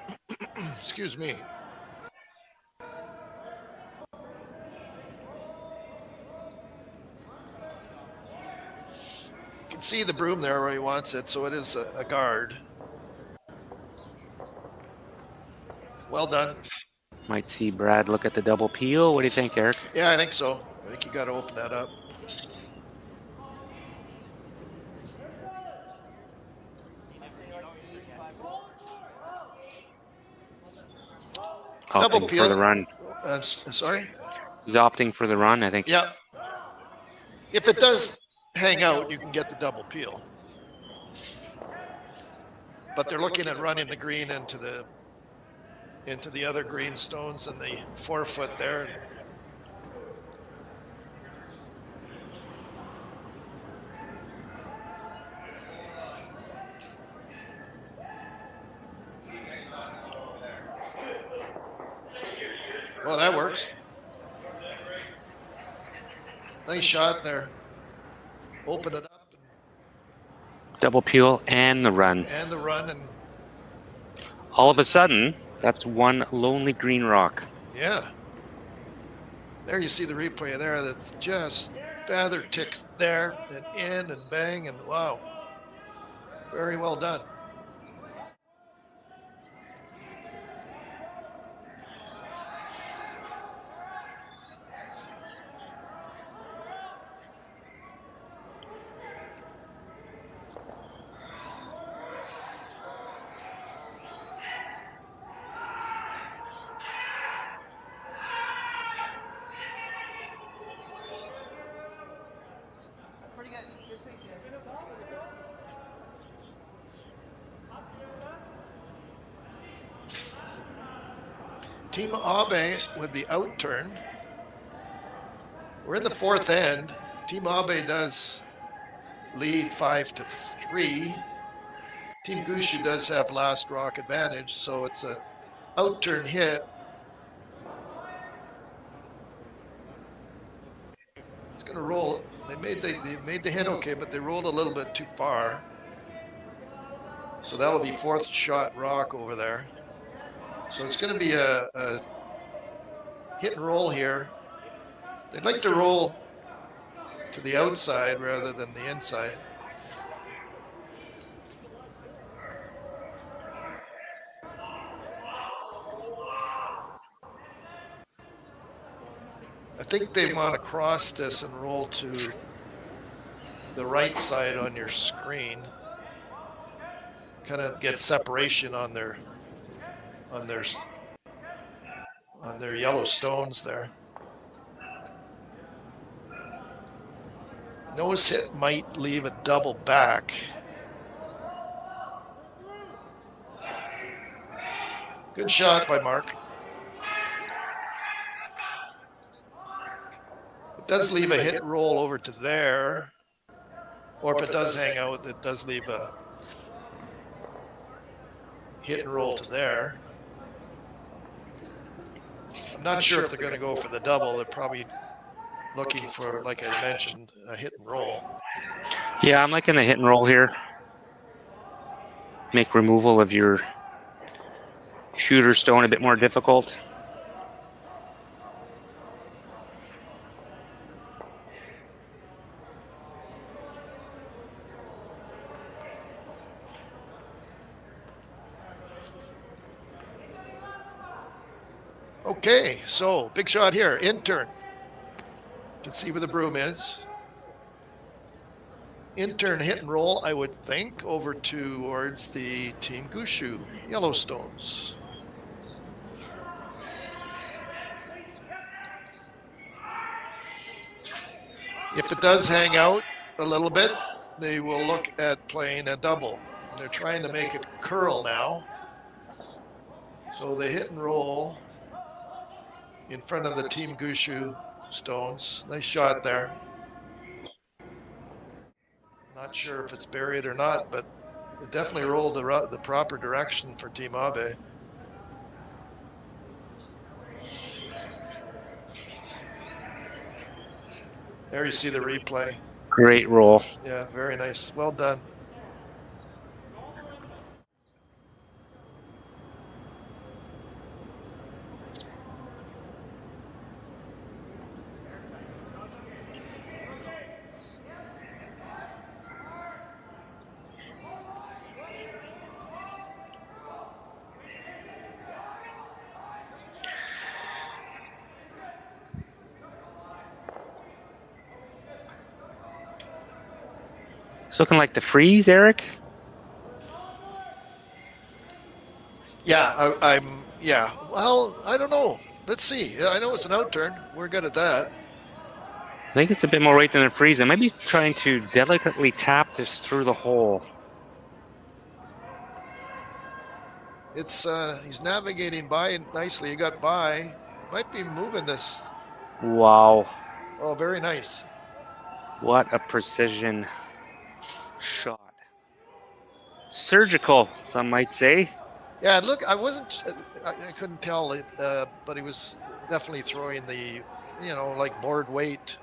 Speaker 6: Excuse me. You can see the broom there where he wants it, so it is a guard. Well done.
Speaker 5: Might see Brad look at the double peel. What do you think, Eric?
Speaker 6: Yeah, I think so. I think you got to open that up. Double
Speaker 5: Opting
Speaker 6: peel.
Speaker 5: for the run.
Speaker 6: Sorry?
Speaker 5: He's opting for the run, I think.
Speaker 6: Yeah. If it does hang out, you can get the double peel. But they're looking at running the green into the other green stones in the 4 foot there. Well, that works. Nice shot there. Open it up.
Speaker 5: Double peel and the run.
Speaker 6: And the run. And
Speaker 5: all of a sudden, that's one lonely green rock.
Speaker 6: yeah. There you see the replay there. That's just feather ticks there and in and bang and wow. Very well done. Team Abe with the out turn. We're in the fourth end. Team Abe does lead 5-3. Team Gushue does have last rock advantage, so it's a out turn hit. It's going to roll. They made the hit okay, but they rolled a little bit too far. So that'll be fourth shot rock over there. So it's going to be a hit and roll here. They'd like to roll to the outside rather than the inside. I think they want to cross this and roll to the right side on your screen. Kind of get separation on their yellow stones there. Nose hit might leave a double back. Good shot by Marc. It does leave a hit and roll over to there. Or if it does hang out, it does leave a hit and roll to there. I'm not sure if they're going to go for the double. They're probably looking for, like I mentioned, a hit and roll.
Speaker 5: Yeah, I'm liking the hit and roll here. Make removal of your shooter stone a bit more difficult.
Speaker 6: Okay, so big shot here, intern. You can see where the broom is. Intern hit and roll, I would think, over towards the Team Gushue Yellowstones. If it does hang out a little bit, they will look at playing a double. They're trying to make it curl now. So they hit and roll in front of the Team Gushue stones. Nice shot there. Not sure if it's buried or not, but it definitely rolled the proper direction for Team Abe. There you see the replay.
Speaker 5: Great roll.
Speaker 6: Yeah, very nice. Well done.
Speaker 5: It's looking like the freeze, Eric.
Speaker 6: Yeah, yeah. Well, I don't know. Let's see. I know it's an outturn. We're good at that.
Speaker 5: I think it's a bit more weight than a freeze. I might be trying to delicately tap this through the hole.
Speaker 6: It's he's navigating by nicely. He got by. Might be moving this.
Speaker 5: Wow.
Speaker 6: Oh, very nice.
Speaker 5: What a precision shot. Surgical, some might say.
Speaker 6: Yeah, look, I couldn't tell, but he was definitely throwing the, like board weight.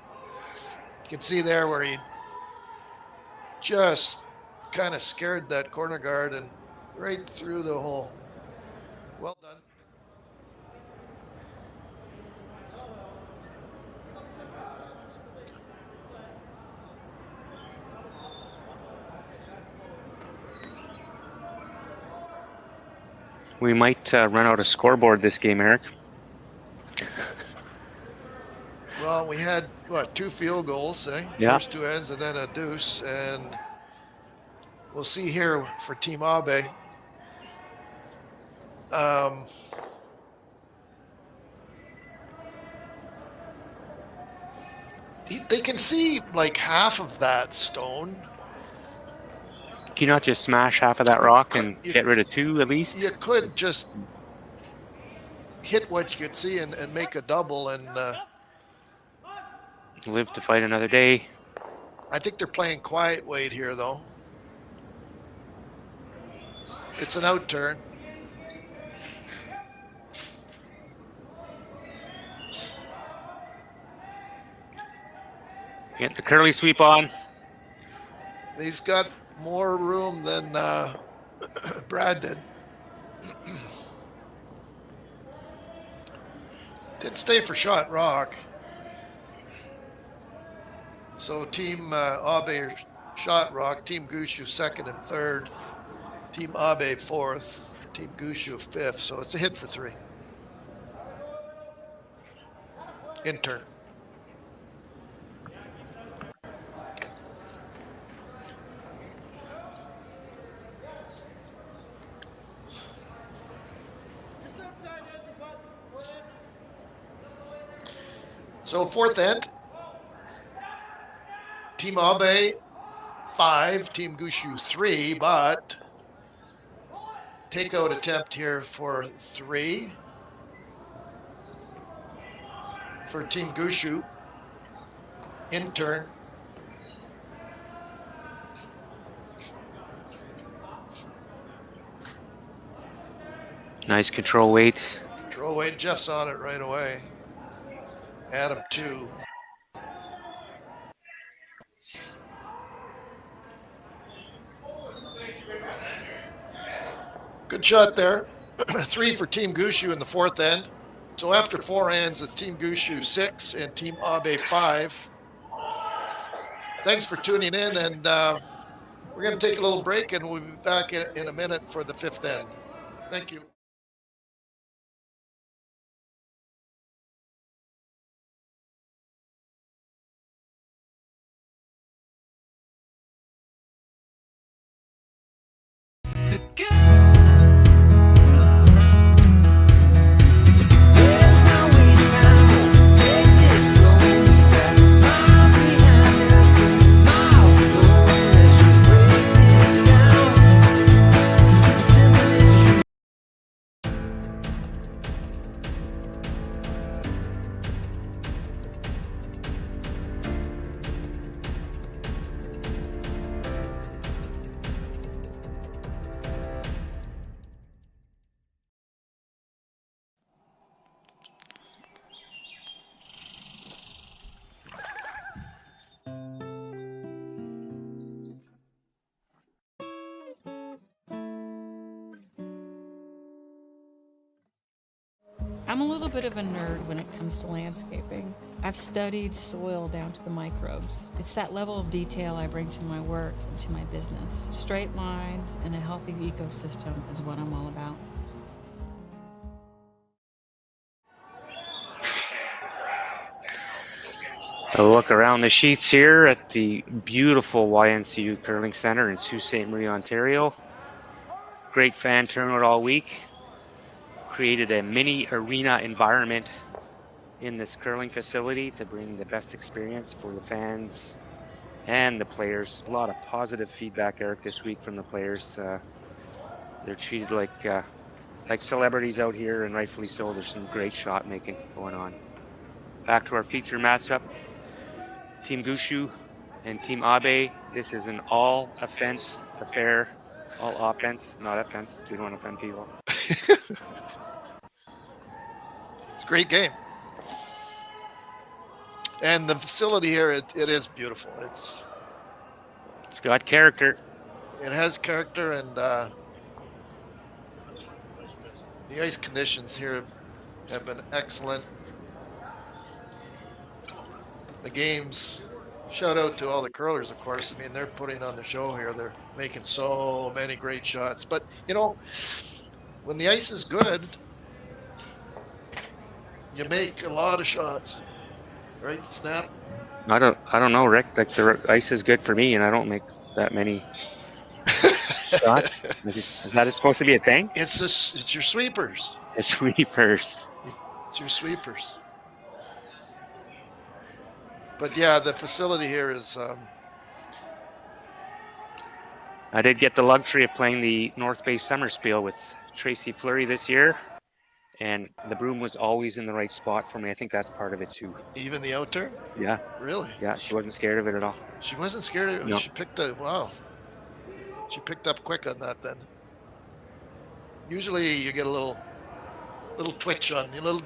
Speaker 6: You can see there where he just kind of scared that corner guard and right through the hole. Well done.
Speaker 5: We might run out of scoreboard this game, Eric.
Speaker 6: Well, we had, 2 field goals,
Speaker 5: Yeah.
Speaker 6: First 2 ends and then a deuce. And we'll see here for Team Abe. They can see like half of that stone.
Speaker 5: Can you not just smash half of that rock and get rid of 2 at least?
Speaker 6: You could just hit what you could see and make a double. And
Speaker 5: Live to fight another day.
Speaker 6: I think they're playing quiet weight here, though. It's an out turn.
Speaker 5: Get the curly sweep on.
Speaker 6: He's got more room than Brad did. Did stay for shot rock. So Team Abe shot rock, Team Gushue second and third, Team Abe fourth, Team Gushue fifth. So it's a hit for 3. Intern. So fourth end, Team Abe 5, Team Gushue 3, but takeout attempt here for 3 for Team Gushue. Intern.
Speaker 5: Nice control weight.
Speaker 6: Control weight, Jeff's on it right away. Adam 2. Good shot there. 3 for Team Gushue in the fourth end. So after 4 ends, it's Team Gushue 6 and Team Abe 5. Thanks for tuning in, and we're going to take a little break, and we'll be back in a minute for the 5th end. Thank you.
Speaker 10: I'm a little bit of a nerd when it comes to landscaping. I've studied soil down to the microbes. It's that level of detail I bring to my work and to my business. Straight lines and a healthy ecosystem is what I'm all about.
Speaker 5: A look around the sheets here at the beautiful YNCU Curling Center in Sault Ste. Marie, Ontario. Great fan turnout all week. Created a mini arena environment in this curling facility to bring the best experience for the fans and the players. A lot of positive feedback, Eric, this week from the players. They're treated like celebrities out here, and rightfully so. There's some great shot making going on. Back to our feature matchup. Team Gushue and Team Abe. This is an all offense affair. All offense, not offense. We don't want to offend people.
Speaker 6: It's a great game. And the facility here, it is beautiful. It's
Speaker 5: got character.
Speaker 6: It has character, and the ice conditions here have been excellent. The games, shout out to all the curlers, of course. I mean, they're putting on the show here. They're making so many great shots. But, you know, when the ice is good, you make a lot of shots. Right, Snap?
Speaker 5: I don't know, Rick. Like, the ice is good for me, and I don't make that many shots. Is that supposed to be a thing?
Speaker 6: It's your sweepers.
Speaker 5: It's sweepers.
Speaker 6: It's your sweepers. But yeah, the facility here is.
Speaker 5: I did get the luxury of playing the North Bay Summer Spiel with Tracy Fleury this year, and the broom was always in the right spot for me. I think that's part of it too.
Speaker 6: Even the out turn?
Speaker 5: Yeah.
Speaker 6: Really?
Speaker 5: Yeah, she wasn't scared of it at all.
Speaker 6: She wasn't scared of it?
Speaker 5: No.
Speaker 6: She picked She picked up quick on that then. Usually you get a little twitch on the little.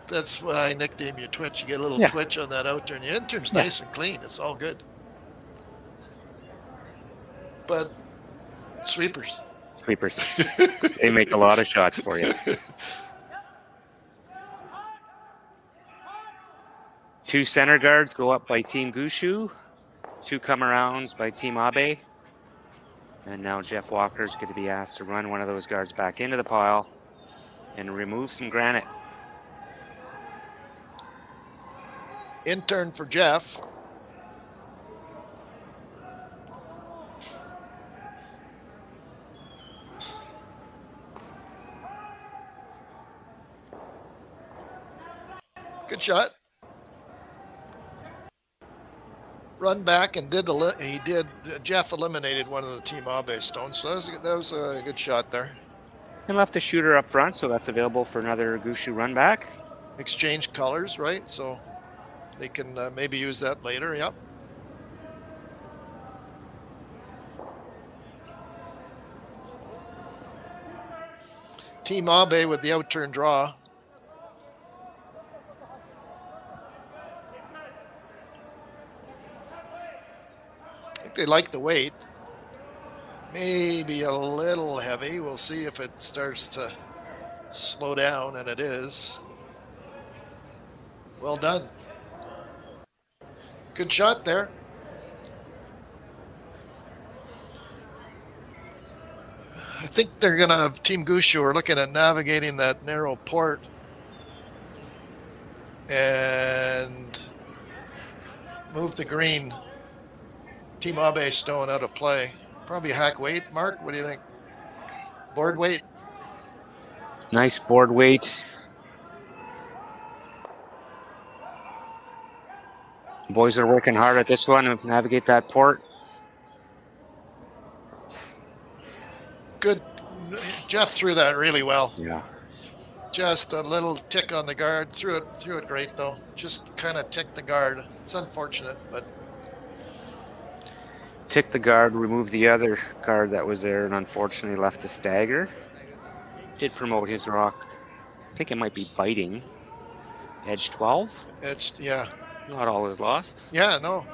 Speaker 6: That's why I nickname you Twitch. You get a little twitch on that out turn. Your intern's nice and clean. It's all good. But sweepers. They make a lot of shots for you. Two center guards go up by Team Gushue.
Speaker 5: 2 come-arounds by Team Abe. And now Jeff Walker's going to be asked to run one of those guards back into the pile and remove some granite.
Speaker 6: Intern for Jeff. Good shot. Run back and Jeff eliminated one of the Team Abe stones. So that was a good shot there.
Speaker 5: And left a shooter up front, so that's available for another Gushue run back.
Speaker 6: Exchange colors, right? So they can maybe use that later. Yep. Team Abe with the outturn draw. I think they like the weight. Maybe a little heavy. We'll see if it starts to slow down, and it is. Well done. Good shot there. I think they're going to, Team Gushue are looking at navigating that narrow port and move the green Team Abe stone out of play. Probably hack weight, Marc. What do you think? Board weight?
Speaker 5: Nice board weight. Boys are working hard at this one to navigate that port.
Speaker 6: Good. Jeff threw that really well.
Speaker 5: Yeah.
Speaker 6: Just a little tick on the guard. Threw it great though. Just kind of ticked the guard. It's unfortunate, but
Speaker 5: Tick the guard, remove the other guard that was there, and unfortunately left the stagger. Did promote his rock. I think it might be biting. Edge 12.
Speaker 6: Yeah.
Speaker 5: Not all is lost.
Speaker 6: Yeah, no.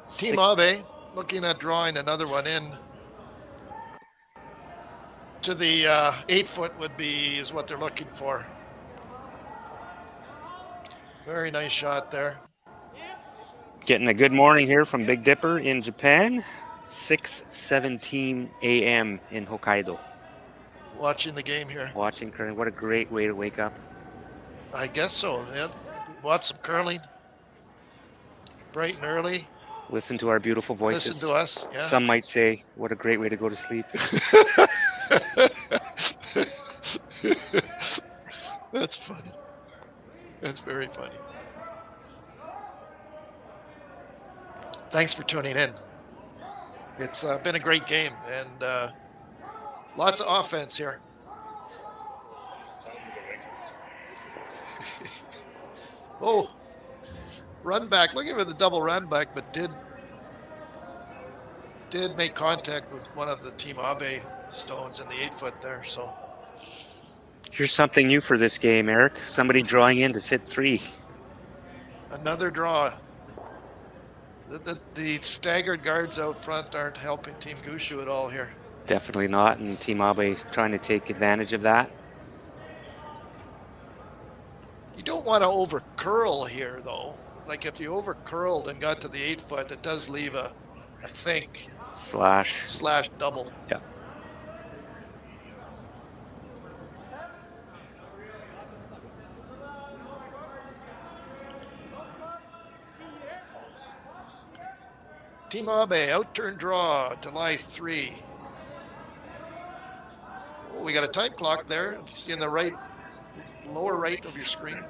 Speaker 6: Team Abe looking at drawing another one in to the 8-foot is what they're looking for. Very nice shot there.
Speaker 5: Getting a good morning here from Big Dipper in Japan. 6:17 a.m. in Hokkaido.
Speaker 6: Watching the game here.
Speaker 5: Watching curling. What a great way to wake up.
Speaker 6: I guess so. Yeah. Watch some curling. Bright and early.
Speaker 5: Listen to our beautiful voices.
Speaker 6: Listen to us. Yeah.
Speaker 5: Some might say, what a great way to go to sleep.
Speaker 6: That's funny. That's very funny. Thanks for tuning in. It's been a great game, and lots of offense here. Oh, run back. Looking for the double run back, but did make contact with one of the Team Abe stones in the 8-foot there. So
Speaker 5: Here's something new for this game, Eric. Somebody drawing in to sit 3.
Speaker 6: another draw. The staggered guards out front aren't helping Team Gushue at all here.
Speaker 5: Definitely not, and Team Abe trying to take advantage of that.
Speaker 6: You don't want to over curl here, though. Like if you over curled and got to the 8-foot, it does leave a think
Speaker 5: slash
Speaker 6: double.
Speaker 5: Yeah.
Speaker 6: Team Abe, outturn draw to lie 3. Oh, we got a time clock there. See in the right, lower right of your screen.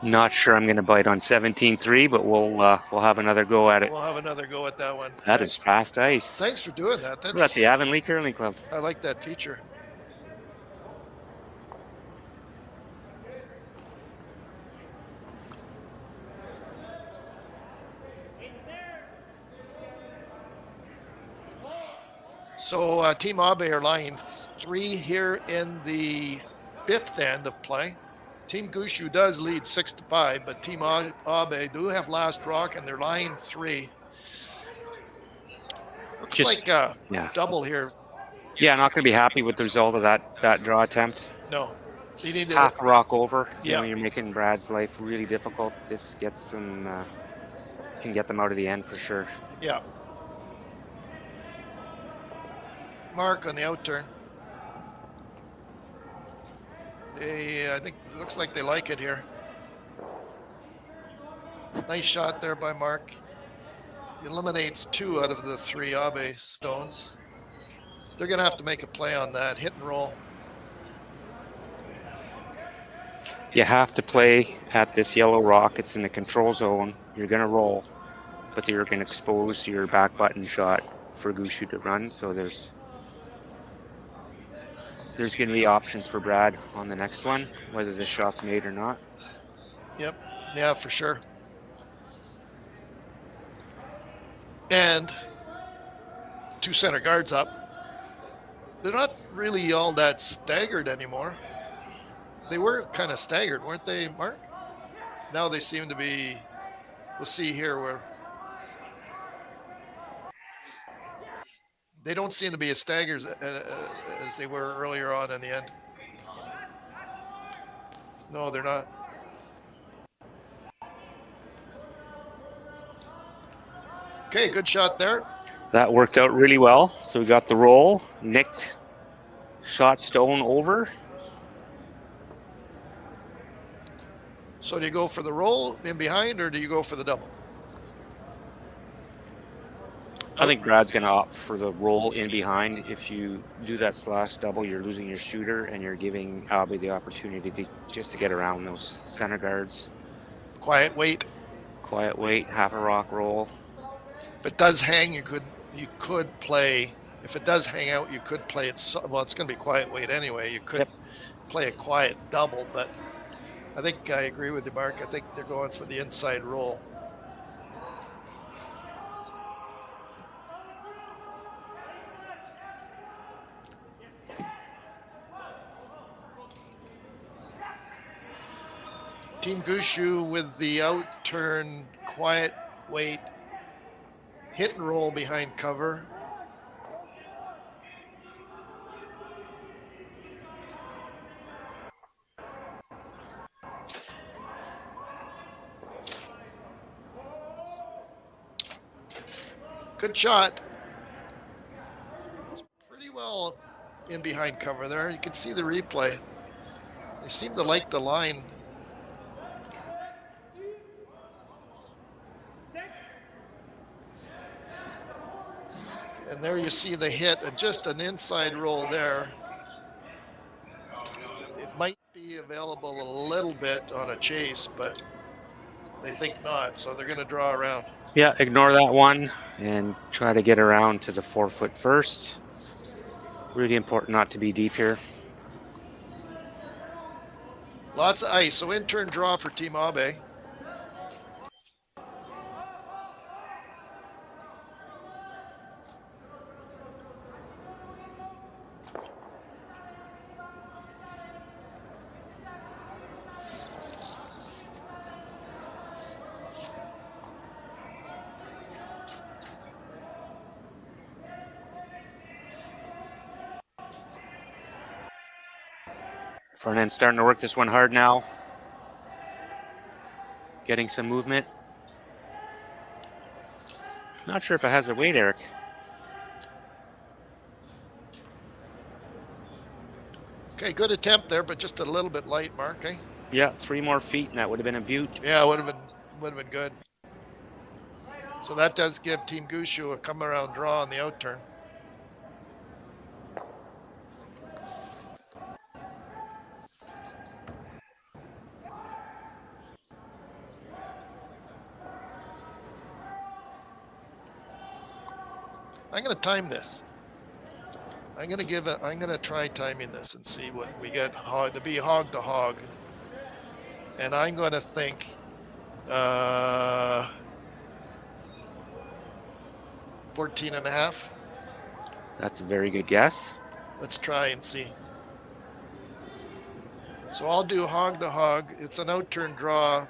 Speaker 5: Not sure I'm going to bite on 17-3, but we'll have another go at it.
Speaker 6: We'll have another go at that one.
Speaker 5: That is fast ice.
Speaker 6: Thanks for doing that.
Speaker 5: We're at the Avonlea Curling Club.
Speaker 6: I like that feature. So Team Abe are lying 3 here in the 5th end of play. Team Gushue does lead 6-5, but Team Abe do have last rock, and they're line 3. Looks like a double here.
Speaker 5: Yeah, not going to be happy with the result of that draw attempt.
Speaker 6: No. You need to
Speaker 5: Half a rock over.
Speaker 6: Yeah.
Speaker 5: You know, you're making Brad's life really difficult. This gets them, can get them out of the end for sure.
Speaker 6: Yeah. Marc on the out turn. I think it looks like they like it here. Nice shot there by Marc. Eliminates 2 out of the 3 Abe stones. They're going to have to make a play on that. Hit and roll.
Speaker 5: You have to play at this yellow rock. It's in the control zone. You're going to roll, but you're going to expose your back button shot for Gushue to run. So there's going to be options for Brad on the next one, whether this shot's made or not.
Speaker 6: Yep. Yeah, for sure. And 2 center guards up. They're not really all that staggered anymore. They were kind of staggered, weren't they, Marc? Now they seem to be, we'll see here where they don't seem to be as staggered as they were earlier on in the end. No, they're not. Okay, good shot there.
Speaker 5: That worked out really well. So we got the roll, nicked, shot stone over.
Speaker 6: So do you go for the roll in behind, or do you go for the double?
Speaker 5: I think Brad's going to opt for the roll in behind. If you do that slash double, you're losing your shooter, and you're giving Abe the opportunity to get around those center guards.
Speaker 6: Quiet wait.
Speaker 5: Quiet wait, half a rock roll.
Speaker 6: If it does hang, you could play. If it does hang out, you could play it. Well, it's going to be quiet wait anyway. You could play a quiet double, but I think I agree with you, Marc. I think they're going for the inside roll. Team Gushue with the out turn, quiet wait, hit and roll behind cover. Good shot. It's pretty well in behind cover there. You can see the replay. They seem to like the line. And there you see the hit, and just an inside roll there. It might be available a little bit on a chase, but they think not, so they're going to draw around.
Speaker 5: Yeah, ignore that one and try to get around to the 4 foot first. Really important not to be deep here.
Speaker 6: Lots of ice, so in turn draw for Team Abe.
Speaker 5: Front end starting to work this one hard now. Getting some movement. Not sure if it has a weight, Eric.
Speaker 6: Okay, good attempt there, but just a little bit light, Marc, eh?
Speaker 5: Yeah, 3 more feet, and that would have been a beaut.
Speaker 6: Yeah, it would have been good. So that does give Team Gushue a come around draw on the out turn. I'm going to time this. I'm going to try timing this and see what we get to be hog to hog. And I'm going to think 14 and a half.
Speaker 5: That's a very good guess.
Speaker 6: Let's try and see. So I'll do hog to hog. It's an out-turn draw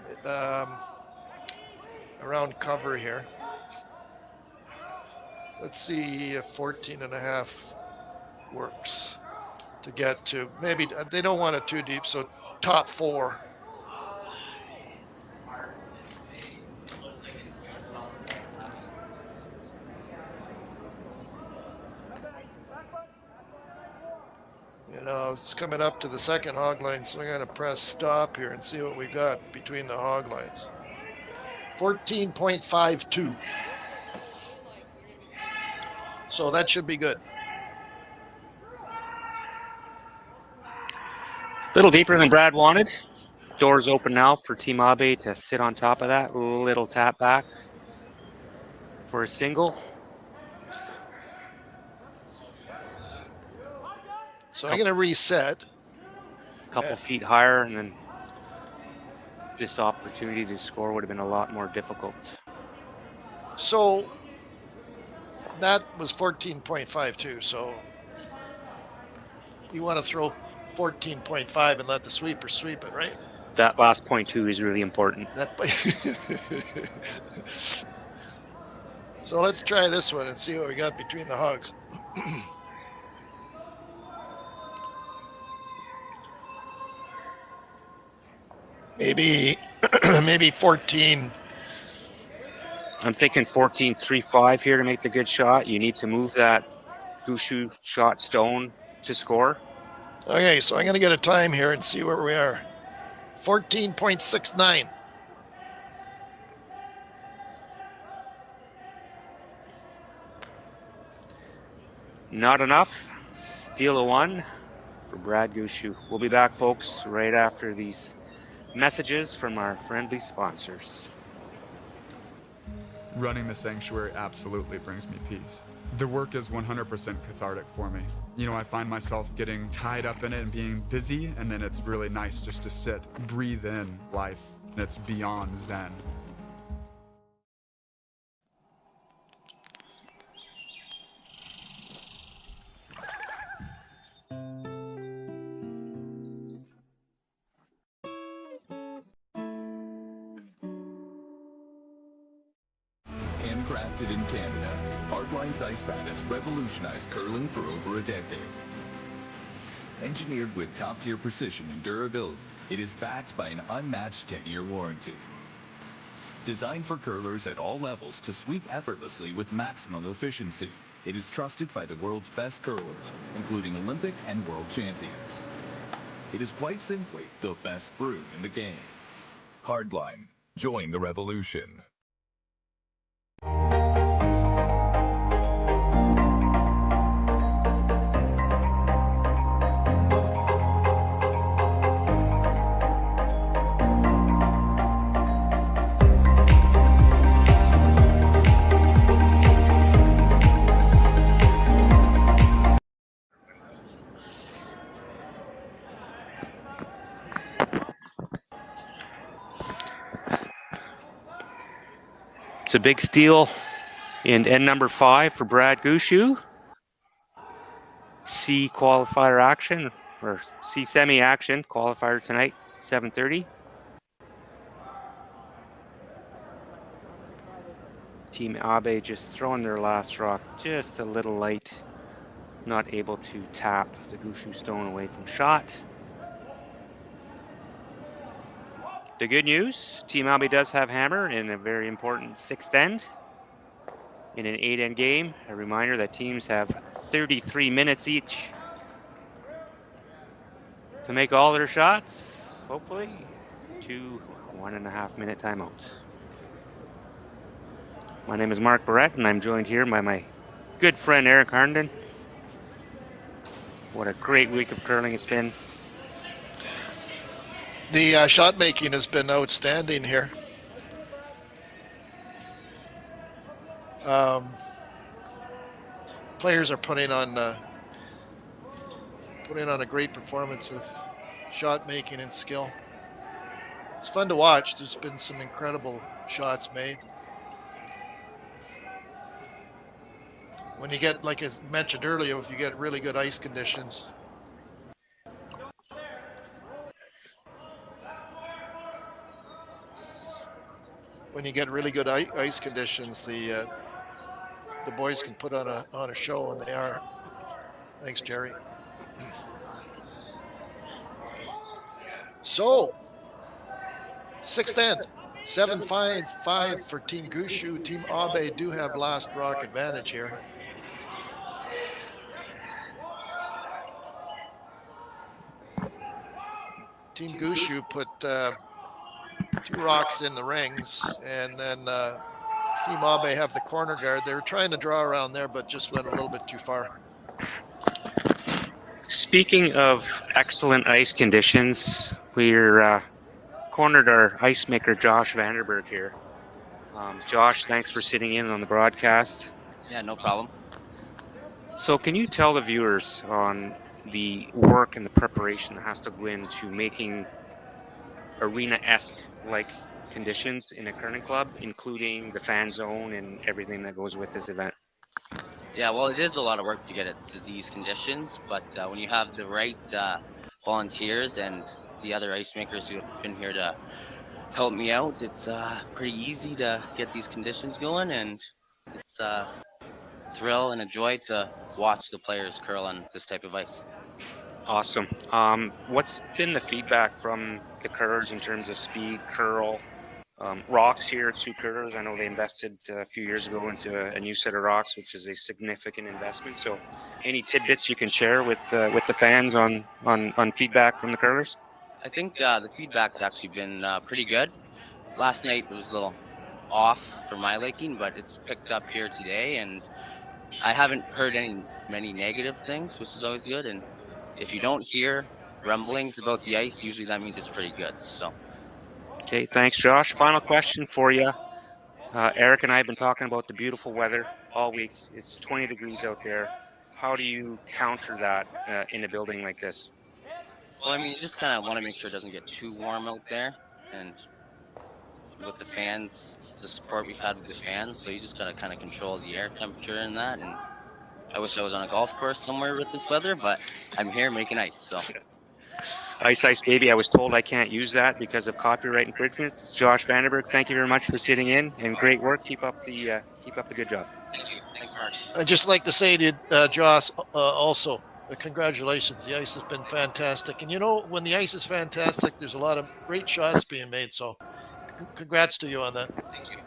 Speaker 6: around cover here. Let's see if 14.5 works to get to. Maybe they don't want it too deep, so top 4. You know, it's coming up to the second hog line, so I'm going to press stop here and see what we got between the hog lines. 14.52. So that should be good.
Speaker 5: Little deeper than Brad wanted. Doors open now for Team Abe to sit on top of that. Little tap back for a single.
Speaker 6: So I'm going to reset.
Speaker 5: A couple feet higher, and then this opportunity to score would have been a lot more difficult.
Speaker 6: So that was 14.52. So you want to throw 14.5 and let the sweeper sweep it, right?
Speaker 5: That last 0.2 is really important.
Speaker 6: So let's try this one and see what we got between the hogs. maybe 14.
Speaker 5: I'm thinking 14.35 here to make the good shot. You need to move that Gushue shot stone to score.
Speaker 6: Okay, so I'm going to get a time here and see where we are. 14.69.
Speaker 5: Not enough. Steal a 1 for Brad Gushue. We'll be back, folks, right after these messages from our friendly sponsors.
Speaker 3: Running the sanctuary absolutely brings me peace. The work is 100% cathartic for me. You know, I find myself getting tied up in it and being busy, and then it's really nice just to sit, breathe in life, and it's beyond zen.
Speaker 7: Handcrafted in Canada, Hardline's ice pad has revolutionized curling for over a decade. Engineered with top-tier precision and durability, it is backed by an unmatched 10-year warranty. Designed for curlers at all levels to sweep effortlessly with maximum efficiency, it is trusted by the world's best curlers, including Olympic and world champions. It is quite simply the best brew in the game. Hardline. Join the revolution.
Speaker 5: It's a big steal in end number 5 for Brad Gushue. C qualifier action, or C semi action, qualifier tonight, 7:30. Team Abe just throwing their last rock just a little light, not able to tap the Gushue stone away from shot. The good news, Team Abe does have hammer in a very important 6th end. In an 8-end game, a reminder that teams have 33 minutes each to make all their shots, hopefully 2 1.5-minute timeouts. My name is Marc Barrette, and I'm joined here by my good friend Eric Harnden. What a great week of curling it's been.
Speaker 6: The shot making has been outstanding here. Players are putting on a great performance of shot making and skill. It's fun to watch. There's been some incredible shots made. when you get, like I mentioned earlier, if you get really good ice conditions. When you get really good ice conditions, the boys can put on a show, and they are. Thanks, Jerry. So, sixth end, 7-5 for Team Gushue. Team Abe do have last rock advantage here. Team Gushue put 2 rocks in the rings, and then Team Abe have the corner guard. They were trying to draw around there, but just went a little bit too far.
Speaker 5: Speaking of excellent ice conditions, we're cornered our ice maker Josh Vanderberg here. Josh, thanks for sitting in on the broadcast.
Speaker 11: Yeah, no problem.
Speaker 5: So can you tell the viewers on the work and the preparation that has to go into making arena-esque like conditions in a curling club, including the fan zone and everything that goes with this event?
Speaker 11: Yeah, well, it is a lot of work to get it to these conditions, but when you have the right volunteers and the other ice makers who have been here to help me out, it's pretty easy to get these conditions going, and it's a thrill and a joy to watch the players curl on this type of ice.
Speaker 5: Awesome. What's been the feedback from the curlers in terms of speed, curl, rocks here at Sioux Curlers? I know they invested a few years ago into a new set of rocks, which is a significant investment. So any tidbits you can share with the fans on feedback from the curlers?
Speaker 11: I think the feedback's actually been pretty good. Last night was a little off for my liking, but it's picked up here today, and I haven't heard many negative things, which is always good. And if you don't hear rumblings about the ice, usually that means it's pretty good. So.
Speaker 5: Okay, thanks, Josh. Final question for you. Eric and I have been talking about the beautiful weather all week. It's 20 degrees out there. How do you counter that in a building like this?
Speaker 11: Well, I mean, you just kind of want to make sure it doesn't get too warm out there. And with the fans, the support we've had with the fans, so you just got to kind of control the air temperature in that. And I wish I was on a golf course somewhere with this weather, but I'm here making ice, so.
Speaker 5: Ice baby, I was told I can't use that because of copyright infringements. Josh Vanderberg, thank you very much for sitting in, and great work. Keep up the good job.
Speaker 11: Thank you. Thanks, Marc.
Speaker 6: I'd just like to say to Josh also, congratulations. The ice has been fantastic. And you know, when the ice is fantastic, there's a lot of great shots being made. So congrats to you on that.
Speaker 11: Thank you.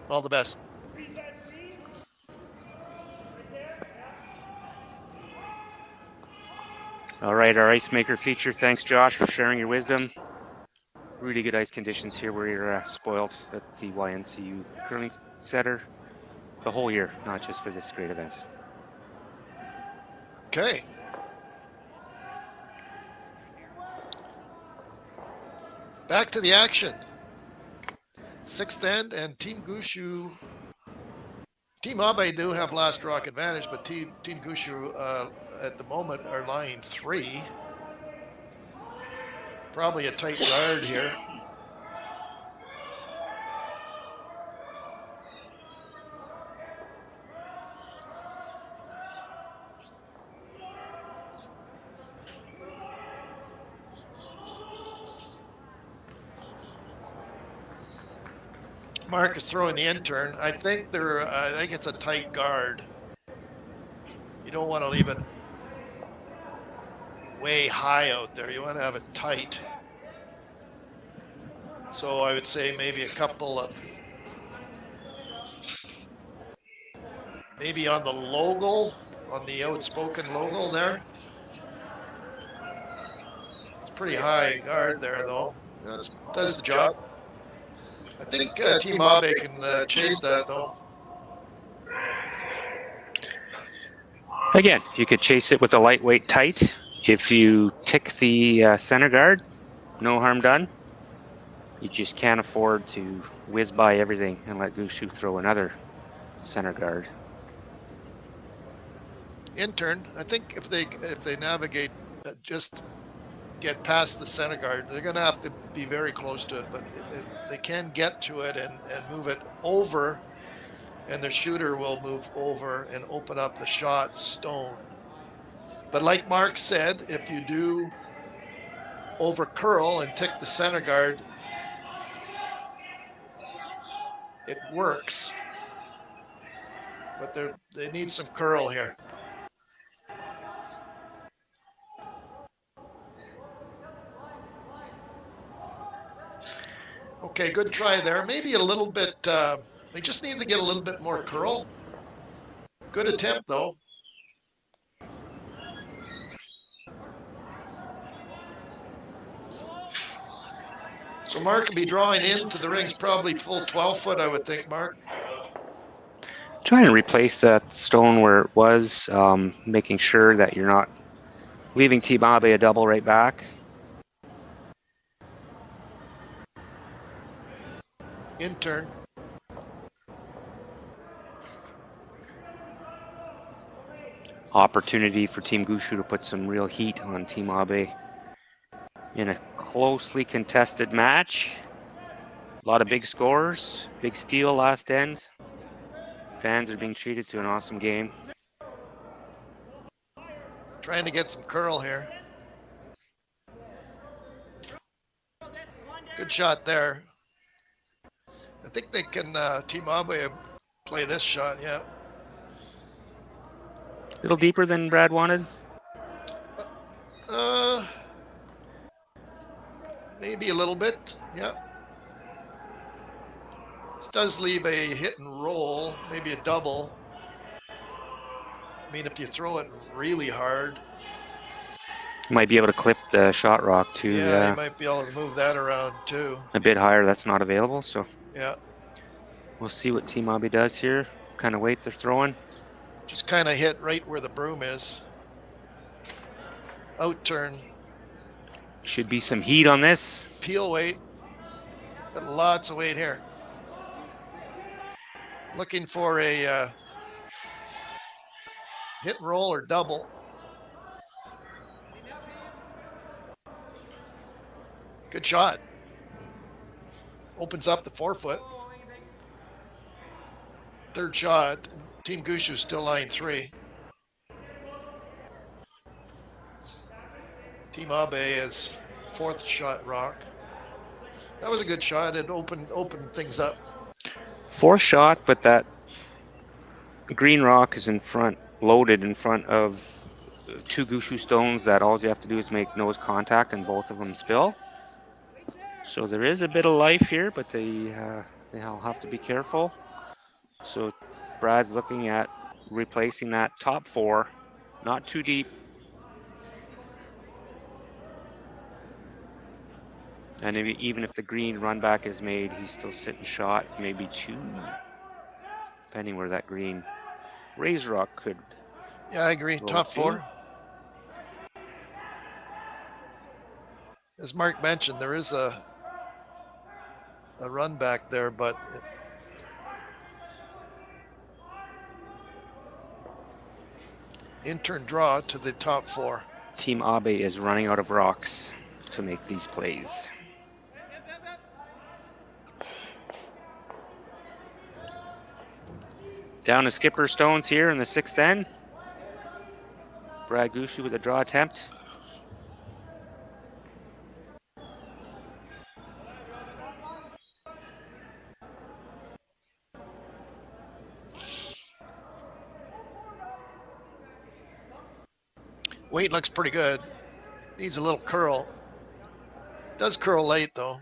Speaker 6: All the best.
Speaker 5: All right, our ice maker feature. Thanks, Josh, for sharing your wisdom. Really good ice conditions here. We're spoiled at the YNCU Curling Center the whole year, not just for this great event.
Speaker 6: Okay. Back to the action. Sixth end and Team Gushue. Team Abe do have last rock advantage, but Team Gushue at the moment are lying 3. Probably a tight guard here. Marc is throwing the intern. I think it's a tight guard. You don't want to leave it way high out there. You want to have it tight. So I would say maybe a couple of, maybe on the logo, on the outspoken logo there. It's pretty high guard there though. That does the job. I think Team Abe can chase that though.
Speaker 5: Again, you could chase it with a lightweight tight. If you tick the center guard, no harm done. You just can't afford to whiz by everything and let Gushue throw another center guard.
Speaker 6: Intern, I think if they navigate, just get past the center guard, they're going to have to be very close to it, but they can get to it and move it over and the shooter will move over and open up the shot stone. But like Marc said, if you do over curl and tick the center guard, it works. But they need some curl here. Okay, good try there. Maybe a little bit, they just need to get a little bit more curl. Good attempt, though. So Marc will be drawing into the rings probably full 12 foot, I would think, Marc.
Speaker 5: Trying to replace that stone where it was, making sure that you're not leaving Team Abe a double right back.
Speaker 6: In turn.
Speaker 5: Opportunity for Team Gushue to put some real heat on Team Abe in a closely contested match. A lot of big scores, big steal last end. Fans are being treated to an awesome game.
Speaker 6: Trying to get some curl here. Good shot there. I think they can, Team Abe play this shot, yeah.
Speaker 5: A little deeper than Brad wanted.
Speaker 6: Maybe a little bit, yeah. This does leave a hit and roll, maybe a double. I mean, if you throw it really hard.
Speaker 5: Might be able to clip the shot rock too.
Speaker 6: Yeah, you might be able to move that around too.
Speaker 5: A bit higher, that's not available, so.
Speaker 6: Yeah.
Speaker 5: We'll see what Team Abe does here. What kind of weight they're throwing.
Speaker 6: Just kind of hit right where the broom is. Out turn.
Speaker 5: Should be some heat on this.
Speaker 6: Peel weight. Got lots of weight here. Looking for a hit and roll or double. Good shot. Opens up the 4 foot. Third shot. Team Gushue still line 3. Team Abe is 4th shot rock. That was a good shot. It opened things up.
Speaker 5: 4th shot, but that green rock is in front, loaded in front of 2 Gushue stones that all you have to do is make nose contact and both of them spill. So there is a bit of life here, but they'll have to be careful. So Brad's looking at replacing that top 4, not too deep. And even if the green run back is made, he's still sitting shot, maybe 2, depending where that green razor rock could.
Speaker 6: Yeah, I agree. Top 4. As Marc mentioned, there is a run back there, but in-turn draw to the top 4.
Speaker 5: Team Abe is running out of rocks to make these plays. Down to skipper stones here in the 6th end. Brad Gushue with a draw attempt.
Speaker 6: Weight looks pretty good. Needs a little curl. Does curl late though.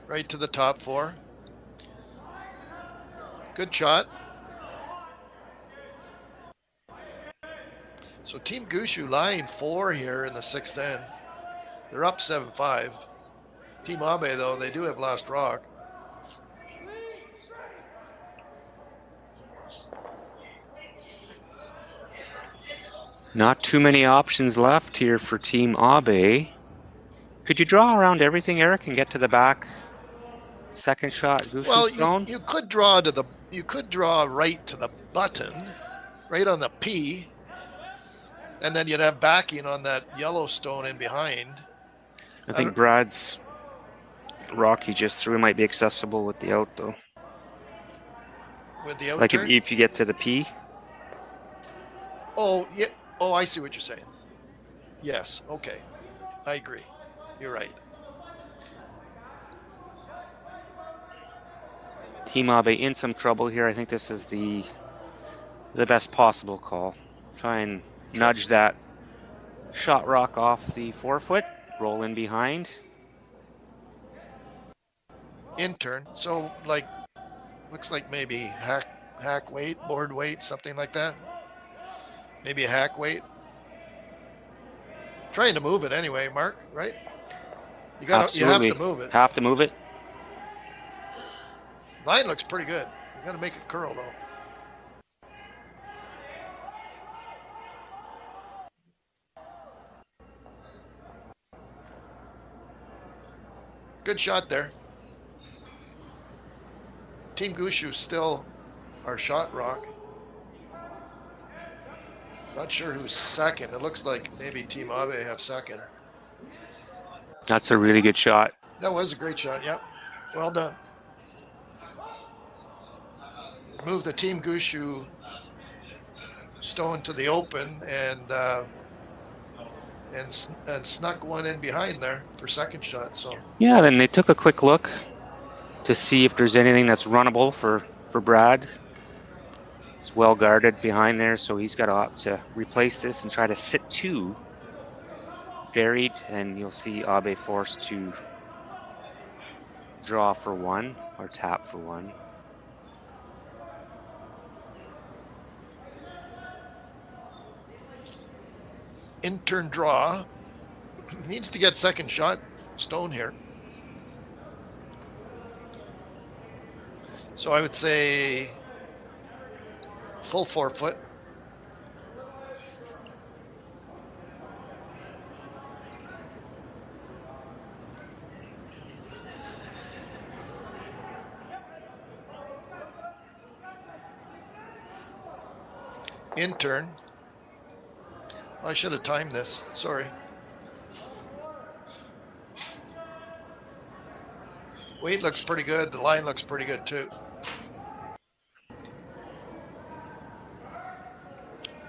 Speaker 6: Right to the top 4. Good shot. So Team Gushue line 4 here in the 6th end. They're up 7-5. Team Abe though, they do have last rock.
Speaker 5: Not too many options left here for Team Abe. Could you draw around everything, Eric, and get to the back? Second shot, Gushue stone?
Speaker 6: You could draw to the. You could draw right to the button, right on the P, and then you'd have backing on that yellow stone in behind.
Speaker 5: I think Brad's rock he just threw might be accessible with the out, though.
Speaker 6: With the out
Speaker 5: Like
Speaker 6: turn?
Speaker 5: if you get to the P.
Speaker 6: Oh, yeah. Oh, I see what you're saying. Yes. Okay. I agree. You're right.
Speaker 5: Team Abe in some trouble here. I think this is the best possible call. Try and nudge that shot rock off the 4-foot. Roll in behind.
Speaker 6: In turn. So, like, looks like maybe hack weight, board weight, something like that. Maybe a hack weight. Trying to move it anyway, Mark, right? You have to move it.
Speaker 5: Have to move it.
Speaker 6: Line looks pretty good. You got to make it curl though. Good shot there. Team Gushue still our shot rock. Not sure who's second. It looks like maybe Team Abe have second.
Speaker 5: That's a really good shot.
Speaker 6: That was a great shot. Yep. Well done. Move the Team Gushue stone to the open and snuck one in behind there for second shot. So
Speaker 5: Yeah, then they took a quick look to see if there's anything that's runnable for Brad. It's well guarded behind there, so he's got to opt to replace this and try to sit 2 buried, and you'll see Abe forced to draw for 1 or tap for 1.
Speaker 6: in turn draw. Needs to get second shot stone here. So I would say full 4 foot. In turn. I should have timed this. Sorry. Weight looks pretty good. The line looks pretty good too.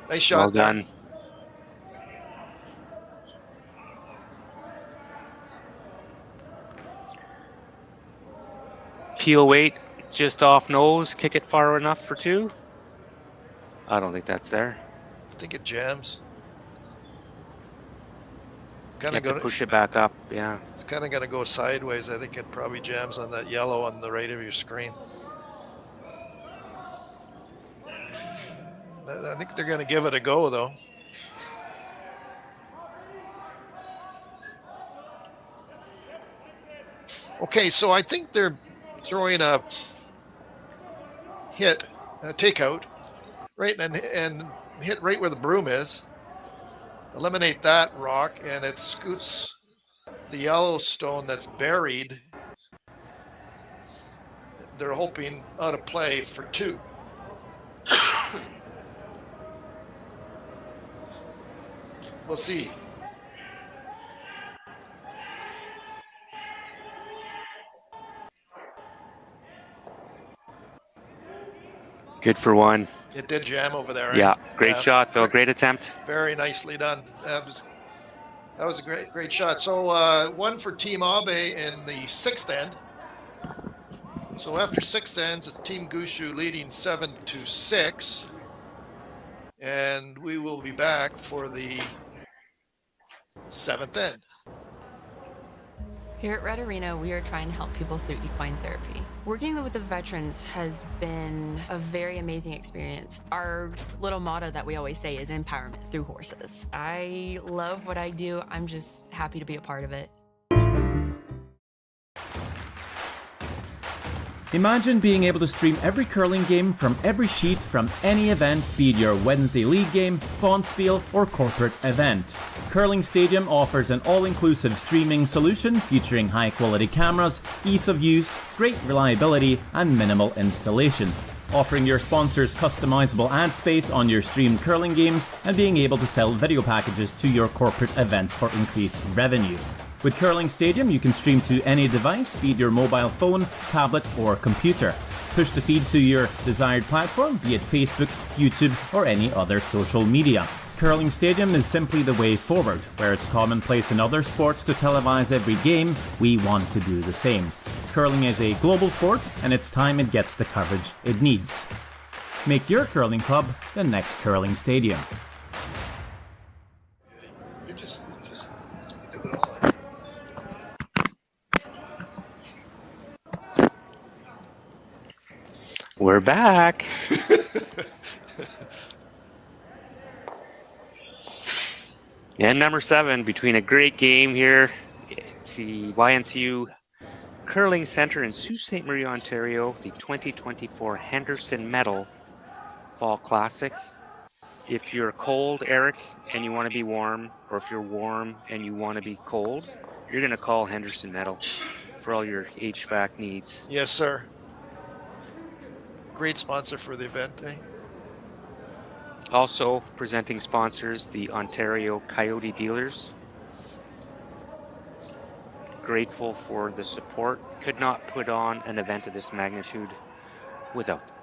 Speaker 6: Nice shot.
Speaker 5: Well done. Peel weight just off nose. Kick it far enough for 2. I don't think that's there.
Speaker 6: I think it jams.
Speaker 5: You have to push it back up, yeah.
Speaker 6: It's kind of going to go sideways. I think it probably jams on that yellow on the right of your screen. I think they're going to give it a go, though. Okay, so I think they're throwing a hit, a takeout, right, and hit right where the broom is. Eliminate that rock, and it scoots the yellow stone that's buried. They're hoping out of play for 2. We'll see.
Speaker 5: Good for 1.
Speaker 6: It did jam over there. Right?
Speaker 5: Yeah, great shot though. Great attempt.
Speaker 6: Very nicely done. That was a great shot. So 1 for Team Abe in the 6th end. So after 6 ends, it's Team Gushue leading 7-6, and we will be back for the 7th end.
Speaker 8: Here at Red Arena, we are trying to help people through equine therapy. Working with the veterans has been a very amazing experience. Our little motto that we always say is empowerment through horses. I love what I do. I'm just happy to be a part of it.
Speaker 9: Imagine being able to stream every curling game from every sheet from any event, be it your Wednesday league game, bonspiel, or corporate event. Curling Stadium offers an all-inclusive streaming solution featuring high-quality cameras, ease of use, great reliability, and minimal installation. Offering your sponsors customizable ad space on your streamed curling games and being able to sell video packages to your corporate events for increased revenue. With Curling Stadium, you can stream to any device, be it your mobile phone, tablet, or computer. Push the feed to your desired platform, be it Facebook, YouTube, or any other social media. Curling Stadium is simply the way forward. Where it's commonplace in other sports to televise every game, we want to do the same. Curling is a global sport, and it's time it gets the coverage it needs. Make your curling club the next Curling Stadium.
Speaker 6: You just do it all.
Speaker 5: We're back. And number 7, between a great game here. It's the YNCU Curling Center in Sault Ste. Marie, Ontario, the 2024 Henderson Medal Fall Classic. If you're cold, Eric, and you want to be warm, or if you're warm and you want to be cold, you're going to call Henderson Medal for all your HVAC needs.
Speaker 6: Yes, sir. Great sponsor for the event, eh?
Speaker 5: Also presenting sponsors, the Ontario Coyote Dealers. Grateful for the support. Could not put on an event of this magnitude without them.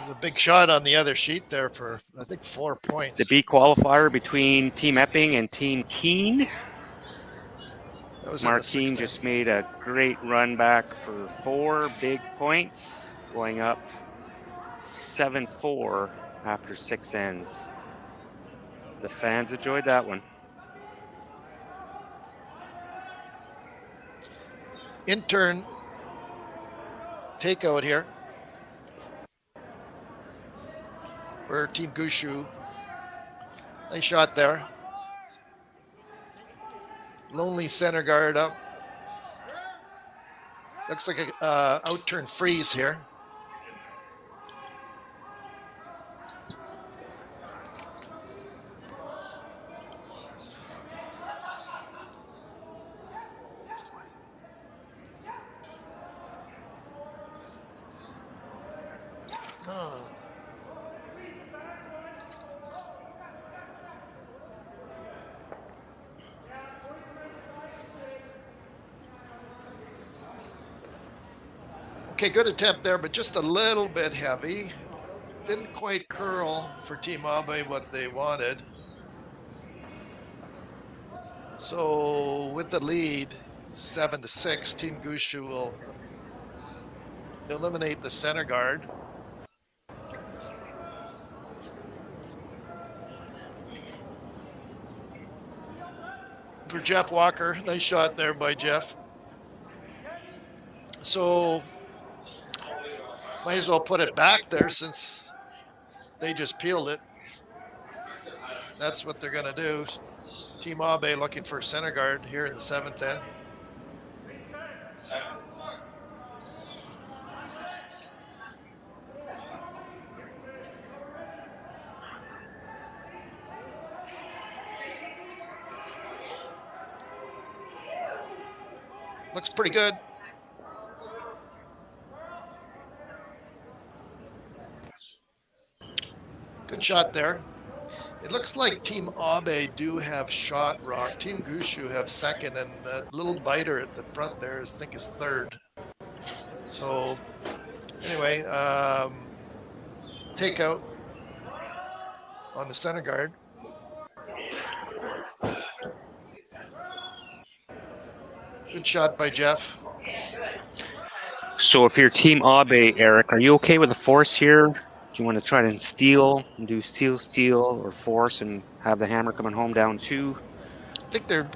Speaker 6: A big shot on the other sheet there for, I think, 4 points.
Speaker 5: The B qualifier between Team Epping and Team Keene. Marc Keene just made a great run back for 4 big points, going up 7-4 after 6 ends. The fans enjoyed that one.
Speaker 6: Intern takeout here for Team Gushue. Nice shot there. Lonely center guard up. Looks like a out-turn freeze here. Oh. Okay, good attempt there, but just a little bit heavy. Didn't quite curl for Team Abe what they wanted. So with the lead, 7-6, Team Gushue will eliminate the center guard. For Jeff Walker, nice shot there by Jeff. So might as well put it back there since they just peeled it. That's what they're going to do. Team Abe looking for center guard here in the 7th end. Looks pretty good. Good shot there. It looks like Team Abe do have shot rock. Team Gushue have second, and that little biter at the front there is, I think, is third. So anyway, takeout on the center guard. Good shot by Jeff.
Speaker 5: So if you're Team Abe, Eric, are you okay with the force here? Do you want to try to steal and do steal, or force and have the hammer coming home down 2?
Speaker 6: I think there'd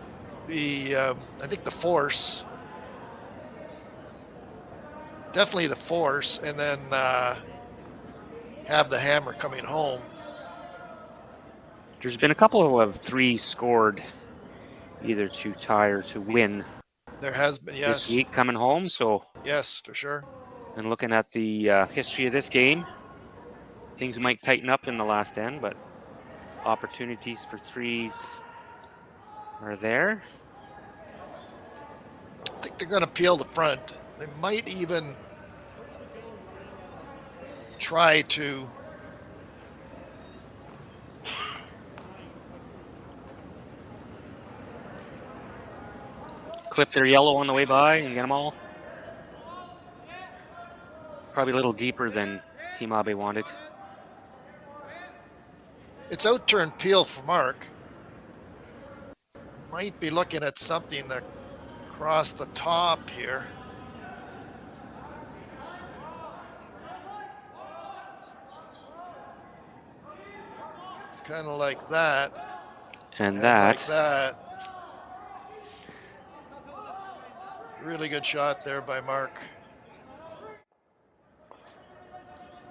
Speaker 6: be, I think the force. Definitely the force, and then have the hammer coming home.
Speaker 5: There's been a couple of 3s scored, either to tie or to win.
Speaker 6: There has been, yes.
Speaker 5: This week coming home, so.
Speaker 6: Yes, for sure.
Speaker 5: And looking at the history of this game, things might tighten up in the last end, but opportunities for 3s are there.
Speaker 6: they're going to peel the front. They might even try to
Speaker 5: clip their yellow on the way by and get them all. Probably a little deeper than Team Abe wanted.
Speaker 6: It's out-turn peel for Marc. Might be looking at something across the top here. Kind of like that.
Speaker 5: And that.
Speaker 6: Like that. Really good shot there by Marc.